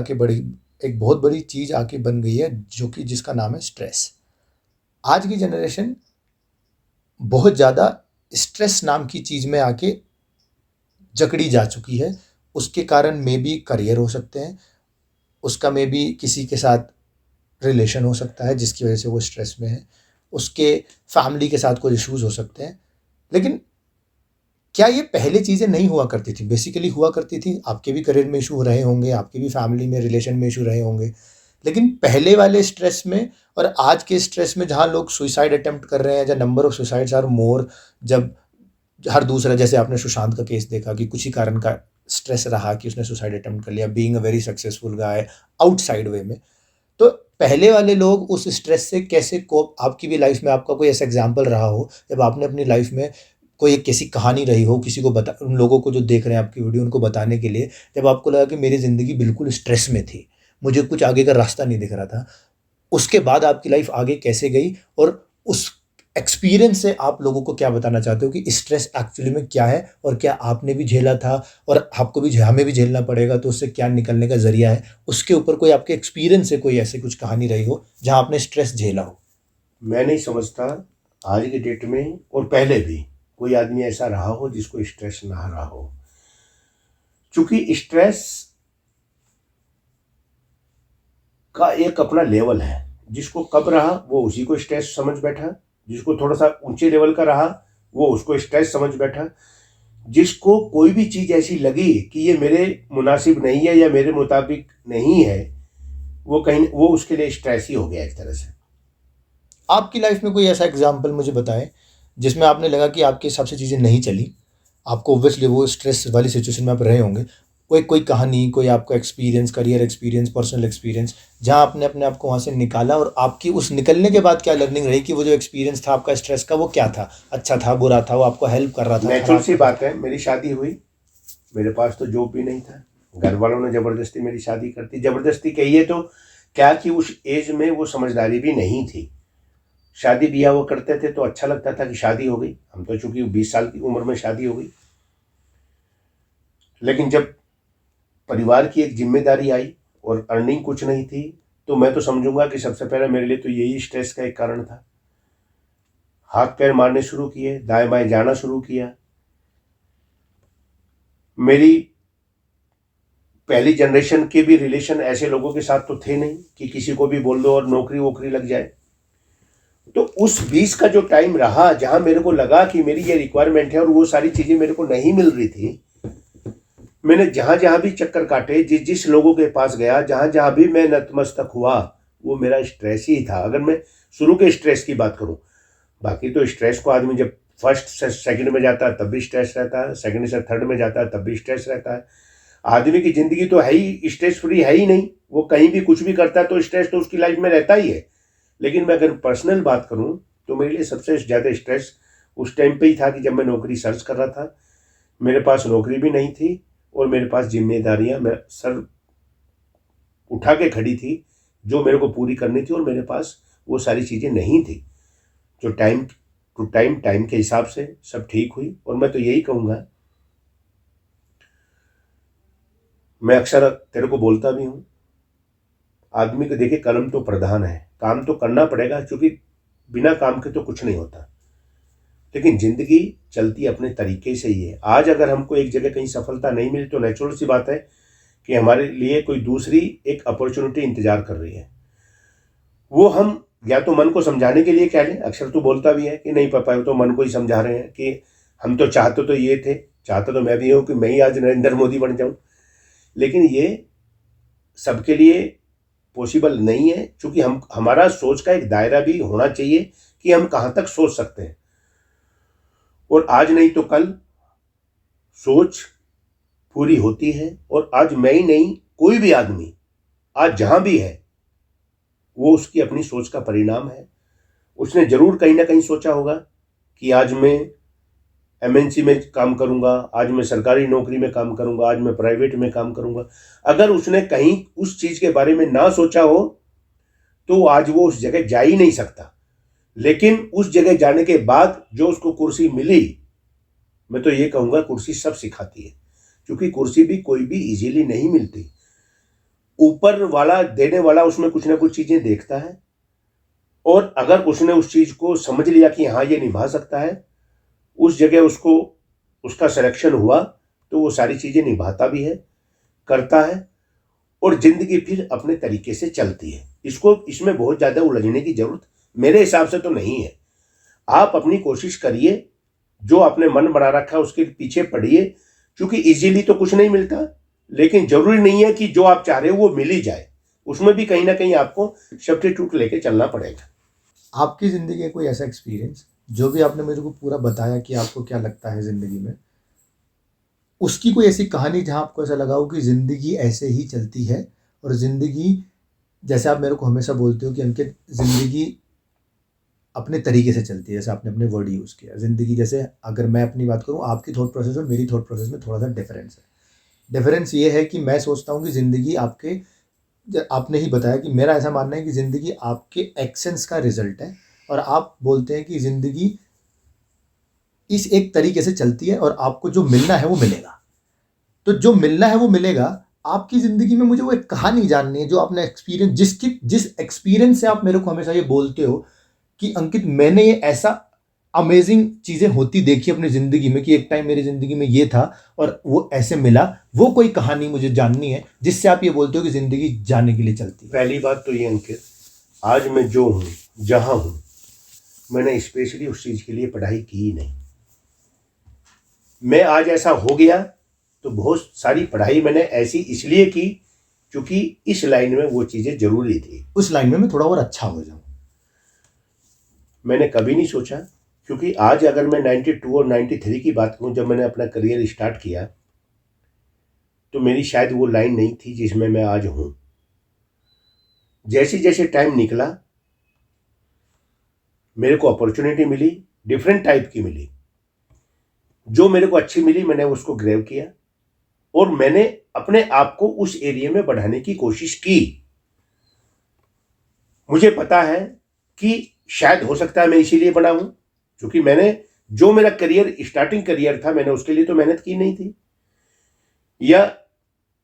आके बन गई है जो कि जिसका नाम है स्ट्रेस। आज की जनरेशन बहुत ज़्यादा स्ट्रेस नाम की चीज़ में आके जकड़ी जा चुकी है। उसके कारण मे बी करियर हो सकते हैं, उसका मे बी किसी के साथ रिलेशन हो सकता है जिसकी वजह से वो स्ट्रेस में है, उसके फैमिली के साथ कोई इश्यूज हो सकते हैं। लेकिन क्या ये पहले चीज़ें नहीं हुआ करती थी? बेसिकली हुआ करती थी, आपके भी करियर में इशू रहे होंगे, आपकी भी फैमिली में रिलेशन में इशू रहे होंगे, लेकिन पहले वाले स्ट्रेस में और आज के स्ट्रेस में जहाँ लोग सुसाइड अटेम्प्ट कर रहे हैं, जब number of suicides are more, जब हर दूसरा, जैसे आपने सुशांत का केस देखा कि कुछ ही कारण का स्ट्रेस रहा कि उसने सुसाइड अटेम्प्ट कर लिया, being a very successful guy outside way में। तो पहले वाले लोग उस स्ट्रेस से कैसे कोप, आपकी भी लाइफ में आपका कोई ऐसा एग्जाम्पल रहा हो जब आपने अपनी लाइफ में कोई एक कैसी कहानी रही हो, किसी को बता, उन लोगों को जो देख रहे हैं आपकी वीडियो उनको बताने के लिए, जब आपको लगा कि मेरी ज़िंदगी बिल्कुल स्ट्रेस में थी, मुझे कुछ आगे का रास्ता नहीं दिख रहा था, उसके बाद आपकी लाइफ आगे कैसे गई, और उस एक्सपीरियंस से आप लोगों को क्या बताना चाहते हो कि स्ट्रेस एक्चुअली में क्या है, और क्या आपने भी झेला था और आपको भी हमें भी झेलना पड़ेगा, तो उससे क्या निकलने का जरिया है, उसके ऊपर कोई आपके एक्सपीरियंस से कोई ऐसी कुछ कहानी रही हो जहाँ आपने स्ट्रेस झेला हो? मैं नहीं समझता आज की डेट में और पहले भी कोई आदमी ऐसा रहा हो जिसको स्ट्रेस ना रहा हो, क्योंकि स्ट्रेस का एक अपना लेवल है। जिसको कब रहा वो उसी को स्ट्रेस समझ बैठा, जिसको थोड़ा सा ऊंचे लेवल का रहा वो उसको स्ट्रेस समझ बैठा, जिसको कोई भी चीज़ ऐसी लगी कि ये मेरे मुनासिब नहीं है या मेरे मुताबिक नहीं है, वो उसके लिए स्ट्रेस ही हो गया एक तरह से। आपकी लाइफ में कोई ऐसा एग्जाम्पल मुझे बताएं जिसमें आपने लगा कि आपके हिसाब से चीज़ें नहीं चली, आपको ऑब्वियसली वो स्ट्रेस वाली सिचुएशन में आप रहे होंगे, कोई कहानी, कोई आपका experience, career experience, personal experience, जहाँ आपने अपने आप को वहाँ से निकाला, और आपकी उस निकलने के बाद क्या लर्निंग रही कि वो जो एक्सपीरियंस था आपका स्ट्रेस का, वो क्या था, अच्छा था, बुरा था, वो आपको हेल्प कर रहा था, नेचुरल खराब सी कर रहा बात है, मेरी शादी हुई, मेरे पास तो जॉब भी नहीं था, घर वालों ने ज़बरदस्ती मेरी शादी कर दी। ज़बरदस्ती कहिए तो क्या कि उस एज में वो समझदारी भी नहीं थी। शादी ब्याह वो करते थे तो अच्छा लगता था कि शादी हो गई, हम तो चूंकि 20 साल की उम्र में शादी हो गई, लेकिन जब परिवार की एक जिम्मेदारी आई और अर्निंग कुछ नहीं थी, तो मैं तो समझूंगा कि सबसे पहले मेरे लिए तो यही स्ट्रेस का एक कारण था। हाथ पैर मारने शुरू किए, दाएं बाएं जाना शुरू किया। मेरी पहली जनरेशन के भी रिलेशन ऐसे लोगों के साथ तो थे नहीं कि किसी को भी बोल दो और नौकरी वोकरी लग जाए। तो उस 20 का जो टाइम रहा जहां मेरे को लगा कि मेरी ये रिक्वायरमेंट है और वो सारी चीजें मेरे को नहीं मिल रही थी, मैंने जहां जहां भी चक्कर काटे, जिस जिस लोगों के पास गया, जहां जहां भी मैं नतमस्तक हुआ, वो मेरा स्ट्रेस ही था। अगर मैं शुरू के स्ट्रेस की बात करूं, बाकी तो स्ट्रेस को आदमी जब फर्स्ट से सेकंड में जाता है तब भी स्ट्रेस रहता है, सेकंड से थर्ड में जाता है तब भी स्ट्रेस रहता है। आदमी की जिंदगी तो है ही स्ट्रेस फ्री है ही नहीं, वो कहीं भी कुछ भी करता है तो स्ट्रेस तो उसकी लाइफ में रहता ही है। लेकिन मैं अगर पर्सनल बात करूं तो मेरे लिए सबसे ज़्यादा स्ट्रेस उस टाइम पे ही था कि जब मैं नौकरी सर्च कर रहा था, मेरे पास नौकरी भी नहीं थी और मेरे पास जिम्मेदारियां मैं सर उठा के खड़ी थी जो मेरे को पूरी करनी थी, और मेरे पास वो सारी चीज़ें नहीं थी। जो टाइम टू टाइम, टाइम के हिसाब से सब ठीक हुई। और मैं तो यही कहूँगा, मैं अक्सर तेरे को बोलता भी हूँ, आदमी को देखिए कलम तो प्रधान है, काम तो करना पड़ेगा, क्योंकि बिना काम के तो कुछ नहीं होता। लेकिन जिंदगी चलती अपने तरीके से ही है। आज अगर हमको एक जगह कहीं सफलता नहीं मिली तो नेचुरल सी बात है कि हमारे लिए कोई दूसरी एक अपॉर्चुनिटी इंतजार कर रही है। वो हम या तो मन को समझाने के लिए कह लें, अक्सर तो बोलता भी है कि नहीं पापा, तो मन को ही समझा रहे हैं कि हम तो चाहते तो ये थे, चाहता तो मैं भी हूँ कि मैं ही आज नरेंद्र मोदी बन जाऊँ। लेकिन ये सबके लिए पॉसिबल नहीं है, क्योंकि हमारा सोच का एक दायरा भी होना चाहिए कि हम कहाँ तक सोच सकते हैं। और आज नहीं तो कल सोच पूरी होती है। और आज मैं ही नहीं, कोई भी आदमी आज जहां भी है वो उसकी अपनी सोच का परिणाम है। उसने जरूर कहीं ना कहीं सोचा होगा कि आज मैं एमएनसी में काम करूंगा, आज मैं सरकारी नौकरी में काम करूंगा, आज मैं प्राइवेट में काम करूंगा। अगर उसने कहीं उस चीज के बारे में ना सोचा हो तो आज वो उस जगह जा ही नहीं सकता। लेकिन उस जगह जाने के बाद जो उसको कुर्सी मिली, मैं तो ये कहूंगा कुर्सी सब सिखाती है, क्योंकि कुर्सी भी कोई भी इजीली नहीं मिलती। ऊपर वाला देने वाला उसमें कुछ ना कुछ चीजें देखता है, और अगर उसने उस चीज को समझ लिया कि हाँ ये निभा सकता है, उस जगह उसको उसका सिलेक्शन हुआ, तो वो सारी चीजें निभाता भी है, करता है, और जिंदगी फिर अपने तरीके से चलती है। इसमें बहुत ज्यादा उलझने की जरूरत मेरे हिसाब से तो नहीं है। आप अपनी कोशिश करिए, जो आपने मन बना रखा है उसके पीछे पड़िए, क्योंकि इजीली तो कुछ नहीं मिलता, लेकिन जरूरी नहीं है कि जो आप चाह रहे हो वो मिल ही जाए। उसमें भी कहीं ना कहीं आपको सब्स्टिट्यूट लेके चलना पड़ेगा। आपकी ज़िंदगी का कोई ऐसा एक्सपीरियंस जो भी आपने मेरे को पूरा बताया कि आपको क्या लगता है ज़िंदगी में, उसकी कोई ऐसी कहानी जहाँ आपको ऐसा लगा हो कि ज़िंदगी ऐसे ही चलती है, और ज़िंदगी जैसे आप मेरे को हमेशा बोलते हो कि अंकित ज़िंदगी अपने तरीके से चलती है, जैसे आपने अपने वर्ड यूज़ किया ज़िंदगी, जैसे अगर मैं अपनी बात करूँ, आपकी थॉट प्रोसेस और मेरी थॉट प्रोसेस में थोड़ा सा डिफरेंस है। डिफरेंस ये है कि मैं सोचता हूँ कि ज़िंदगी आपने ही बताया कि मेरा ऐसा मानना है कि ज़िंदगी आपके एक्शंस का रिजल्ट है, और आप बोलते हैं कि ज़िंदगी इस एक तरीके से चलती है और आपको जो मिलना है वो मिलेगा। तो जो मिलना है वो मिलेगा। आपकी ज़िंदगी में मुझे वो एक कहानी जाननी है जो आपने जिस एक्सपीरियंस से आप मेरे को हमेशा ये बोलते हो कि अंकित मैंने ये ऐसा अमेजिंग चीज़ें होती देखी अपनी ज़िंदगी में कि एक टाइम मेरी ज़िंदगी में ये था और वो ऐसे मिला। वो कोई कहानी मुझे जाननी है जिससे आप ये बोलते हो कि ज़िंदगी जाने के लिए चलती है। पहली बात तो ये अंकित, आज मैं जो हूँ, जहाँ हूँ, मैंने स्पेशली उस चीज़ के लिए पढ़ाई की ही नहीं। मैं आज ऐसा हो गया तो बहुत सारी पढ़ाई मैंने ऐसी इसलिए की क्योंकि इस लाइन में वो चीज़ें जरूरी थी। उस लाइन में मैं थोड़ा और अच्छा हो जाऊँ। मैंने कभी नहीं सोचा, क्योंकि आज अगर मैं 92 और 93 की बात करूं, जब मैंने अपना करियर स्टार्ट किया, तो मेरी शायद वो लाइन नहीं थी जिसमें मैं आज हूं। जैसे जैसे टाइम निकला, मेरे को अपॉर्चुनिटी मिली, डिफरेंट टाइप की मिली। जो मेरे को अच्छी मिली मैंने उसको ग्रैब किया, और मैंने अपने आप को उस एरिया में बढ़ाने की कोशिश की। मुझे पता है कि शायद हो सकता है मैं इसीलिए बना हूं, क्योंकि मैंने जो मेरा करियर स्टार्टिंग करियर था, मैंने उसके लिए तो मेहनत की नहीं थी। या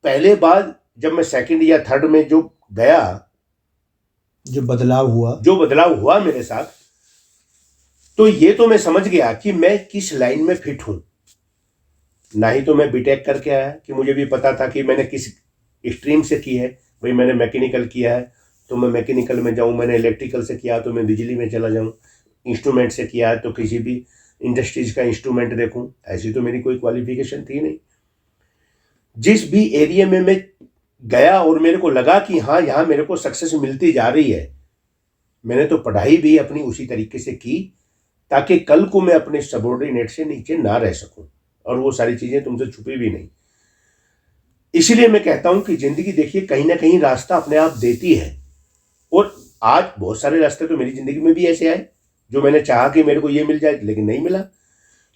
पहले बाद जब मैं सेकंड या थर्ड में जो गया, जो बदलाव हुआ मेरे साथ, तो ये तो मैं समझ गया कि मैं किस लाइन में फिट हूं। ना ही तो मैं बीटेक करके आया कि मुझे भी पता था कि मैंने किस स्ट्रीम से की है। भाई मैंने मैकेनिकल किया है तो मैं मैकेनिकल में जाऊं, मैंने इलेक्ट्रिकल से किया तो मैं बिजली में चला जाऊं, इंस्ट्रूमेंट से किया है तो किसी भी इंडस्ट्रीज का इंस्ट्रूमेंट देखूं। ऐसी तो मेरी कोई क्वालिफिकेशन थी नहीं। जिस भी एरिया में मैं गया और मेरे को लगा कि हाँ यहाँ मेरे को सक्सेस मिलती जा रही है, मैंने तो पढ़ाई भी अपनी उसी तरीके से की ताकि कल को मैं अपने सबॉर्डिनेट से नीचे ना रह सकूं, और वो सारी चीजें तुमसे छुपी भी नहीं। इसलिए मैं कहता हूं कि जिंदगी देखिए कहीं ना कहीं रास्ता अपने आप देती है। और आज बहुत सारे रास्ते तो मेरी जिंदगी में भी ऐसे आए जो मैंने चाहा कि मेरे को ये मिल जाए, लेकिन नहीं मिला।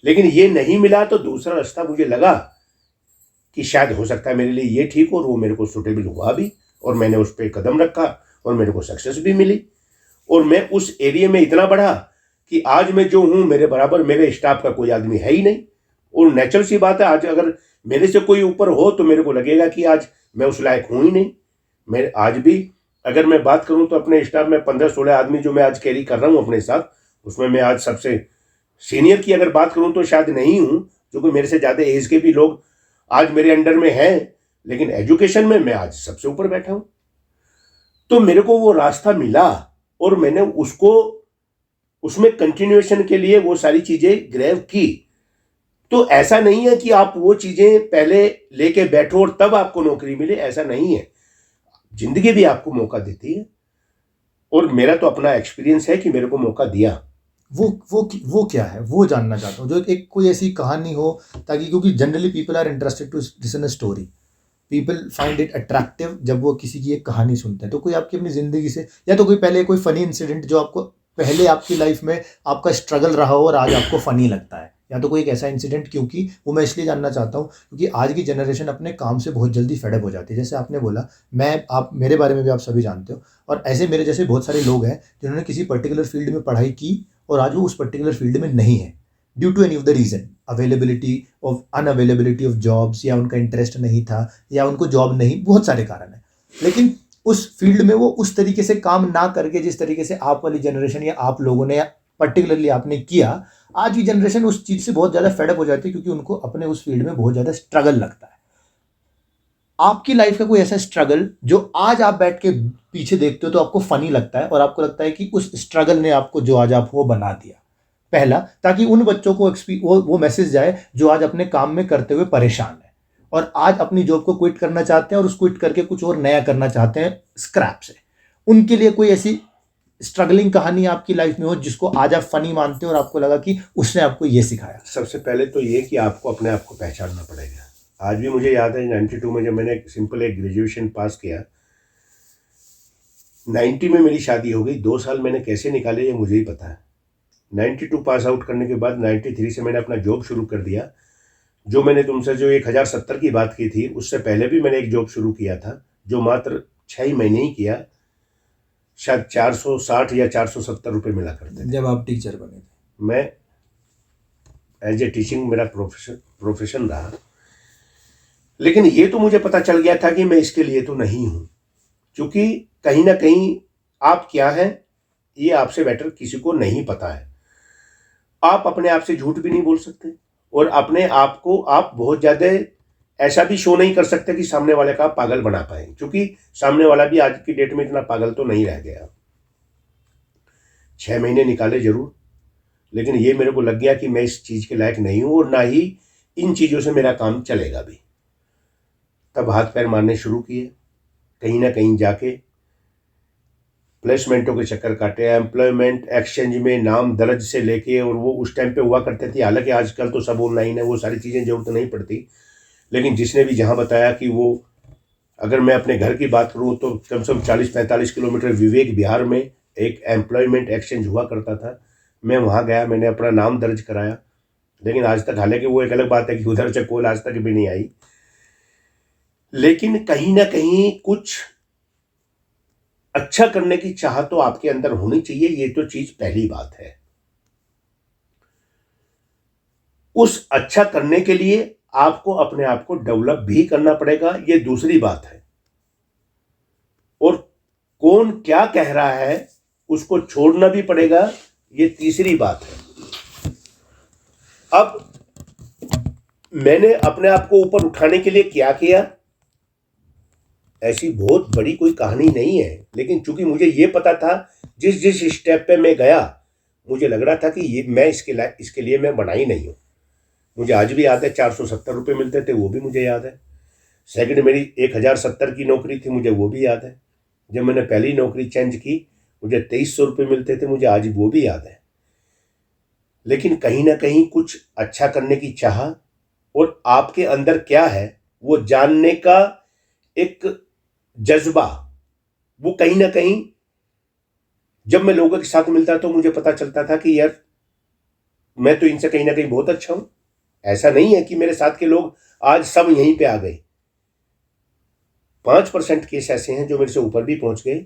लेकिन ये नहीं मिला तो दूसरा रास्ता मुझे लगा कि शायद हो सकता है मेरे लिए ये ठीक हो, और वो मेरे को सुटेबल हुआ भी, और मैंने उस पर कदम रखा और मेरे को सक्सेस भी मिली। और मैं उस एरिया में इतना बढ़ा कि आज मैं जो हूँ मेरे बराबर मेरे स्टाफ का कोई आदमी है ही नहीं। और नेचुरल सी बात है, आज अगर मेरे से कोई ऊपर हो तो मेरे को लगेगा कि आज मैं उस लायक हूँ ही नहीं। मैं आज भी अगर मैं बात करूँ तो अपने स्टाफ में 15-16 आदमी जो मैं आज कैरी कर रहा हूँ अपने साथ, उसमें मैं आज सबसे सीनियर की अगर बात करूँ तो शायद नहीं हूँ, क्योंकि मेरे से ज़्यादा एज के भी लोग आज मेरे अंडर में हैं, लेकिन एजुकेशन में मैं आज सबसे ऊपर बैठा हूँ। तो मेरे को वो रास्ता मिला और मैंने उसको उसमें कंटिन्यूएशन के लिए वो सारी चीज़ें ग्रैब की। तो ऐसा नहीं है कि आप वो चीज़ें पहले लेके बैठो और तब आपको नौकरी मिले, ऐसा नहीं है। जिंदगी भी आपको मौका देती है और मेरा तो अपना एक्सपीरियंस है कि मेरे को मौका दिया। वो क्या है, वो जानना चाहता हूँ, जो एक कोई ऐसी कहानी हो, ताकि क्योंकि generally people are interested to listen a story, people find it attractive जब वो किसी की एक कहानी सुनते हैं। तो कोई आपकी अपनी ज़िंदगी से, या तो कोई पहले कोई फ़नी इंसिडेंट जो आपको पहले आपकी लाइफ में आपका स्ट्रगल रहा हो और आज आपको फ़नी लगता है, या तो कोई एक ऐसा इंसिडेंट। क्योंकि वो मैं इसलिए जानना चाहता हूँ क्योंकि आज की जनरेशन अपने काम से बहुत जल्दी फेडअप हो जाती है। जैसे आपने बोला, आप मेरे बारे में भी आप सभी जानते हो, और ऐसे मेरे जैसे बहुत सारे लोग हैं जिन्होंने किसी पर्टिकुलर फील्ड में पढ़ाई की और आज वो उस पर्टिकुलर फील्ड में नहीं है, due to any of the reason, availability of unavailability of jobs, या उनका इंटरेस्ट नहीं था, या उनको जॉब नहीं, बहुत सारे कारण हैं। लेकिन उस फील्ड में वो उस तरीके से काम ना करके जिस तरीके से आप वाली जनरेशन या आप लोगों ने, या पर्टिकुलरली आपने किया, आज की जनरेशन उस चीज़ से बहुत ज़्यादा फेडअप हो जाती है क्योंकि उनको अपने उस फील्ड में बहुत ज़्यादा स्ट्रगल लगता है। आपकी लाइफ का कोई ऐसा स्ट्रगल जो आज आप बैठ के पीछे देखते हो तो आपको फनी लगता है और आपको लगता है कि उस स्ट्रगल ने आपको जो आज आप वो बना दिया, पहला, ताकि उन बच्चों को वो मैसेज जाए जो आज अपने काम में करते हुए परेशान है और आज अपनी जॉब को क्विट करना चाहते हैं और उस क्विट करके कुछ और नया करना चाहते हैं स्क्रैप से। उनके लिए कोई ऐसी स्ट्रगलिंग कहानी आपकी लाइफ में हो जिसको आज आप फनी मानते हो और आपको लगा कि उसने आपको ये सिखाया। सबसे पहले तो ये कि आपको अपने आप को पहचानना पड़ेगा। आज भी मुझे याद है 92 में जब मैंने सिंपल एक ग्रेजुएशन पास किया, 90 में मेरी शादी हो गई। 2 साल मैंने कैसे निकाले ये मुझे ही पता है। 92 पास आउट करने के बाद 93 से मैंने अपना जॉब शुरू कर दिया। जो मैंने तुमसे जो 1070 की बात की थी, उससे पहले भी मैंने एक जॉब शुरू किया था जो मात्र 6 ही महीने ही किया, शायद 460 या 470 रुपये मिला करते थे। जब आप टीचर बने थे? मैं एज ए टीचिंग मेरा प्रोफेशन रहा, लेकिन ये तो मुझे पता चल गया था कि मैं इसके लिए तो नहीं हूँ, क्योंकि कहीं ना कहीं आप क्या हैं ये आपसे बेटर किसी को नहीं पता है। आप अपने आप से झूठ भी नहीं बोल सकते और अपने आप को आप बहुत ज़्यादा ऐसा भी शो नहीं कर सकते कि सामने वाले का पागल बना पाए, क्योंकि सामने वाला भी आज की डेट में इतना पागल तो नहीं रह गया। 6 महीने निकाले जरूर, लेकिन ये मेरे को लग गया कि मैं इस चीज़ के लायक नहीं हूँ और ना ही इन चीज़ों से मेरा काम चलेगा भी। तब हाथ पैर मारने शुरू किए, कहीं ना कहीं जाके प्लेसमेंटों के चक्कर काटे, एम्प्लॉयमेंट एक्सचेंज में नाम दर्ज से लेके, और वो उस टाइम पे हुआ करते थे। हालांकि आजकल तो सब ऑनलाइन है, वो सारी चीज़ें जरूरत नहीं पड़ती, लेकिन जिसने भी जहाँ बताया कि वो, अगर मैं अपने घर की बात करूँ तो कम से कम 40-45 किलोमीटर विवेक बिहार में एक एम्प्लॉयमेंट एक्सचेंज हुआ करता था। मैं वहाँ गया, मैंने अपना नाम दर्ज कराया, लेकिन आज तक, हालांकि वो एक अलग बात है कि उधर से कॉल आज तक भी नहीं आई, लेकिन कहीं ना कहीं कुछ अच्छा करने की चाह तो आपके अंदर होनी चाहिए। ये तो चीज पहली बात है। उस अच्छा करने के लिए आपको अपने आप को डेवलप भी करना पड़ेगा, ये दूसरी बात है। और कौन क्या कह रहा है उसको छोड़ना भी पड़ेगा, ये तीसरी बात है। अब मैंने अपने आप को ऊपर उठाने के लिए क्या किया, ऐसी बहुत बड़ी कोई कहानी नहीं है, लेकिन चूंकि मुझे ये पता था जिस जिस स्टेप पे मैं गया, मुझे लग रहा था कि ये मैं इसके लिए मैं बना ही नहीं हूँ। मुझे आज भी याद है 470 रुपये मिलते थे, वो भी मुझे याद है। सेकंड मेरी 1070 की नौकरी थी, मुझे वो भी याद है। जब मैंने पहली नौकरी चेंज की मुझे 2300 रुपये मिलते थे, मुझे आज वो भी याद है। लेकिन कहीं ना कहीं कुछ अच्छा करने की चाह और आपके अंदर क्या है वो जानने का एक जज्बा, वो कहीं ना कहीं जब मैं लोगों के साथ मिलता तो मुझे पता चलता था कि यार मैं तो इनसे कहीं ना कहीं बहुत अच्छा हूं। ऐसा नहीं है कि मेरे साथ के लोग आज सब यहीं पे आ गए, 5% केस ऐसे हैं जो मेरे से ऊपर भी पहुंच गए,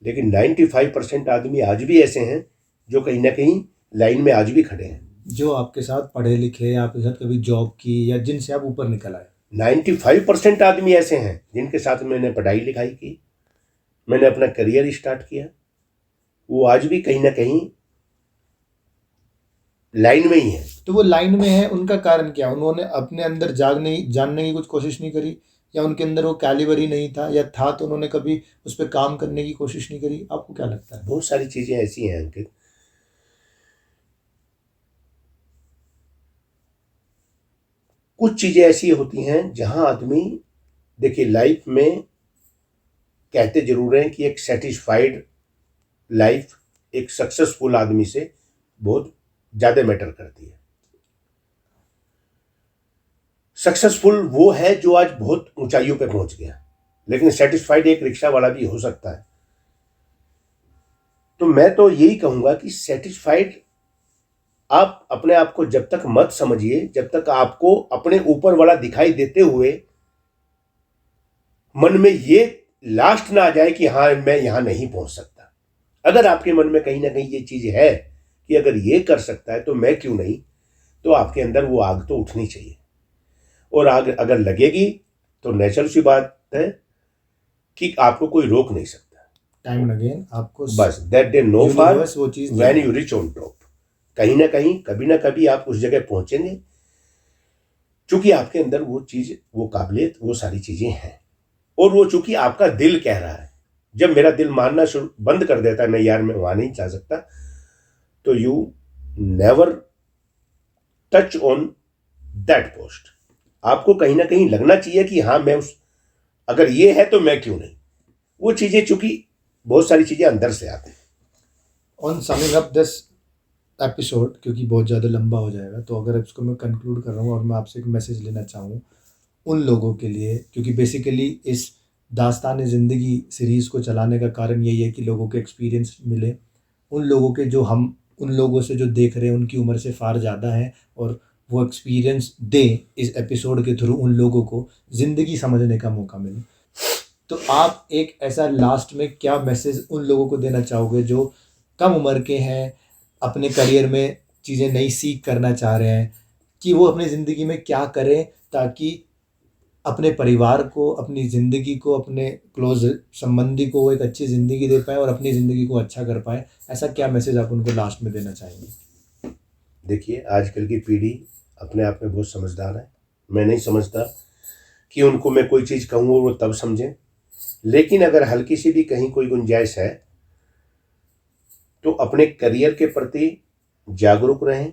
लेकिन 95% आदमी आज भी ऐसे हैं जो कहीं ना कहीं लाइन में आज भी खड़े हैं। जो आपके साथ पढ़े लिखे, आपके साथ कभी जॉब की, या जिनसे आप ऊपर निकल आए? 95% आदमी ऐसे हैं जिनके साथ मैंने पढ़ाई लिखाई की, मैंने अपना करियर स्टार्ट किया, वो आज भी कहीं ना कहीं लाइन में ही है। तो वो लाइन में है, उनका कारण क्या? उन्होंने अपने अंदर जानने की कुछ कोशिश नहीं करी, या उनके अंदर वो कैलिबर ही नहीं था, या था तो उन्होंने कभी उस पर काम करने की कोशिश नहीं करी? आपको क्या लगता है? बहुत सारी चीजें ऐसी हैं अंकित, कुछ चीजें ऐसी होती हैं जहां आदमी, देखिए लाइफ में कहते जरूर हैं कि एक सेटिस्फाइड लाइफ एक सक्सेसफुल आदमी से बहुत ज्यादा मैटर करती है। सक्सेसफुल वो है जो आज बहुत ऊंचाइयों पे पहुंच गया, लेकिन सेटिस्फाइड एक रिक्शा वाला भी हो सकता है। तो मैं तो यही कहूंगा कि सेटिस्फाइड आप अपने आप को जब तक मत समझिए, जब तक आपको अपने ऊपर वाला दिखाई देते हुए मन में ये लास्ट ना आ जाए कि हाँ मैं यहां नहीं पहुंच सकता। अगर आपके मन में कहीं ना कहीं ये चीज है कि अगर ये कर सकता है तो मैं क्यों नहीं, तो आपके अंदर वो आग तो उठनी चाहिए। और आग अगर लगेगी तो नेचुरल सी बात है कि आपको कोई रोक नहीं सकता। टाइम अगेन आपको बस that they know far universe वो चीज when you reach on top, कहीं ना कहीं कभी ना कभी आप उस जगह पहुंचेंगे, चूंकि आपके अंदर वो चीज, वो काबिलियत, वो सारी चीजें हैं। और वो चूंकि आपका दिल कह रहा है, जब मेरा दिल मानना शुरू बंद कर देता है नहीं यार मैं वहां नहीं जा सकता, तो you never touch on that post. आपको कहीं ना कहीं लगना चाहिए कि हाँ मैं उस, अगर ये है तो मैं क्यों नहीं। वो चीजें चूंकि बहुत सारी चीजें अंदर से आती हैं। On summing up this episode, क्योंकि बहुत ज़्यादा लंबा हो जाएगा, तो अगर इसको मैं कंक्लूड कर रहा हूँ और मैं आपसे एक मैसेज लेना चाहूँ उन लोगों के लिए, क्योंकि बेसिकली इस दास्तान ज़िंदगी सीरीज़ को चलाने का कारण यही है कि लोगों के एक्सपीरियंस मिले, उन लोगों के जो हम उन लोगों से जो देख रहे हैं उनकी उम्र से फार ज़्यादा है, और वो एक्सपीरियंस दें इस एपिसोड के थ्रू, उन लोगों को ज़िंदगी समझने का मौका मिले। तो आप एक ऐसा लास्ट में क्या मैसेज उन लोगों को देना चाहोगे जो कम उम्र के हैं, अपने करियर में चीज़ें नई सीख करना चाह रहे हैं, कि वो अपनी ज़िंदगी में क्या करें ताकि अपने परिवार को, अपनी ज़िंदगी को, अपने क्लोज संबंधी को वो एक अच्छी ज़िंदगी दे पाएँ और अपनी ज़िंदगी को अच्छा कर पाएँ? ऐसा क्या मैसेज आप उनको लास्ट में देना चाहेंगे? देखिए आजकल की पीढ़ी अपने आप में बहुत समझदार है, मैं नहीं समझता कि उनको मैं कोई चीज़ कहूँ और वो तब समझें, लेकिन अगर हल्की सी भी कहीं कोई गुंजाइश है तो अपने करियर के प्रति जागरूक रहें,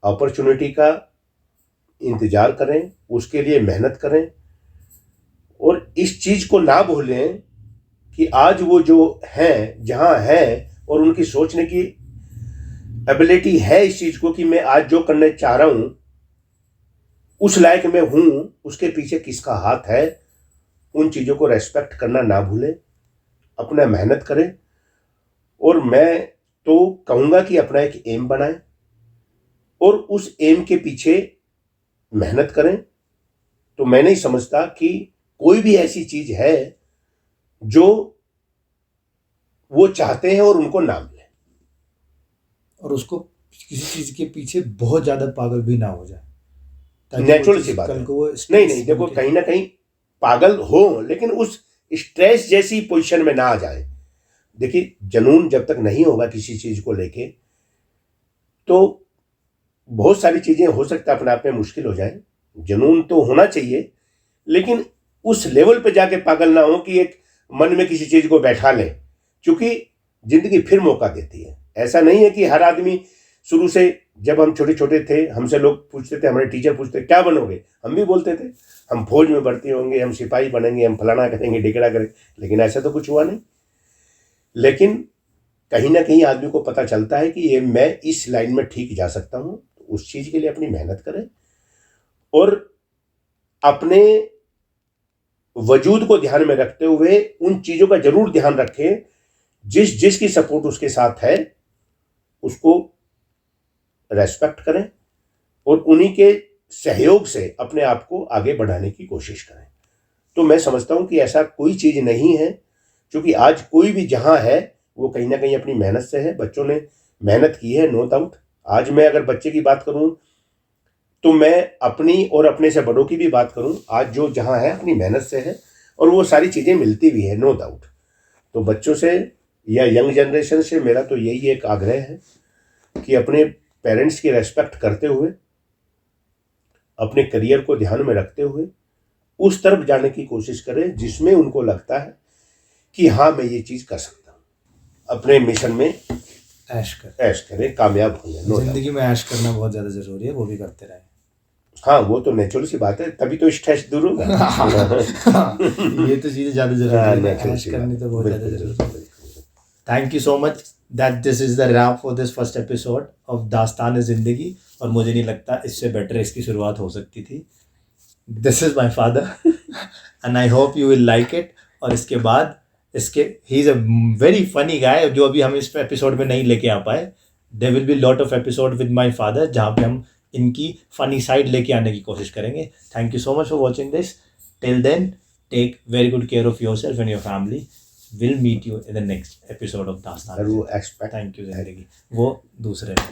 अपॉर्चुनिटी का इंतज़ार करें, उसके लिए मेहनत करें, और इस चीज़ को ना भूलें कि आज वो जो हैं जहाँ हैं और उनकी सोचने की एबिलिटी है इस चीज़ को कि मैं आज जो करने चाह रहा हूँ उस लायक मैं हूँ, उसके पीछे किसका हाथ है, उन चीज़ों को रेस्पेक्ट करना ना भूलें, अपना मेहनत करें। और मैं तो कहूँगा कि अपना एक एम बनाएं और उस एम के पीछे मेहनत करें। तो मैं नहीं समझता कि कोई भी ऐसी चीज़ है जो वो चाहते हैं और उनको ना मिले, और उसको किसी चीज़ के पीछे बहुत ज़्यादा पागल भी ना हो जाए, ताकि वो नेचुरल चीज़ सी बात कल है। को वो नहीं स्ट्रेस नहीं, देखो उनके- कहीं ना कहीं पागल हो लेकिन उस स्ट्रेस जैसी पोजीशन में ना आ जाए। देखिए जुनून जब तक नहीं होगा किसी चीज़ को लेके तो बहुत सारी चीज़ें हो सकता है अपने आप में मुश्किल हो जाए। जुनून तो होना चाहिए, लेकिन उस लेवल पे जाके पागल ना हो कि एक मन में किसी चीज़ को बैठा लें, क्योंकि ज़िंदगी फिर मौका देती है। ऐसा नहीं है कि हर आदमी शुरू से, जब हम छोटे छोटे थे हमसे लोग पूछते थे, हमारे टीचर पूछते क्या बनोगे, हम भी बोलते थे हम फौज में भर्ती होंगे, हम सिपाही बनेंगे, हम फलाना करेंगे, ढिकड़ा करेंगे, लेकिन ऐसा तो कुछ हुआ नहीं। लेकिन कहीं ना कहीं आदमी को पता चलता है कि ये मैं इस लाइन में ठीक जा सकता हूँ, तो उस चीज़ के लिए अपनी मेहनत करें और अपने वजूद को ध्यान में रखते हुए उन चीज़ों का जरूर ध्यान रखें जिसकी सपोर्ट उसके साथ है उसको रेस्पेक्ट करें और उन्हीं के सहयोग से अपने आप को आगे बढ़ाने की कोशिश करें। तो मैं समझता हूं कि ऐसा कोई चीज़ नहीं है, क्योंकि आज कोई भी जहां है वो कहीं ना कहीं अपनी मेहनत से है। बच्चों ने मेहनत की है, नो डाउट। आज मैं अगर बच्चे की बात करूं तो मैं अपनी और अपने से बड़ों की भी बात करूं, आज जो जहां है अपनी मेहनत से है और वो सारी चीज़ें मिलती भी है, नो डाउट। तो बच्चों से या यंग जनरेशन से मेरा तो यही एक आग्रह है कि अपने पेरेंट्स की रेस्पेक्ट करते हुए, अपने करियर को ध्यान में रखते हुए उस तरफ जाने की कोशिश करें जिसमें उनको लगता है कि हाँ मैं ये चीज़ कर सकता हूँ। अपने मिशन में ऐश कर, ऐश करें, कामयाब होंगे, नो डाउट। जिंदगी में ऐश करना बहुत ज़्यादा ज़रूरी है, वो भी करते रहे। हाँ वो तो नेचुरल सी बात है, तभी तो स्ट्रेस दूर होगा। ये तो चीज़ें ज़्यादा ज़रूरी हाँ, है, natural ऐश सी करनी बात तो है, बहुत ज़्यादा बिल्कुल, ज़रूरी बिल्कुल, है। बिल्कुल। Thank you so much that this is the rap for this first episode of दास्तान ज़िंदगी। और मुझे नहीं लगता इससे बेटर इसकी शुरुआत हो सकती थी। This is my father and I hope you will like it. और इसके बाद इसके he is a very funny guy, जो अभी हम इस एपिसोड में नहीं लेके आ पाए। There will be lot of episode with my father जहाँ पे हम इनकी फनी साइड लेके आने की कोशिश करेंगे। Thank you so much for watching this. Till then, take very good care of yourself and your family. Will meet you in the next episode of Dastaan. और वो एक्सपेक्ट थैंक यू जिंदगी, वो दूसरे में।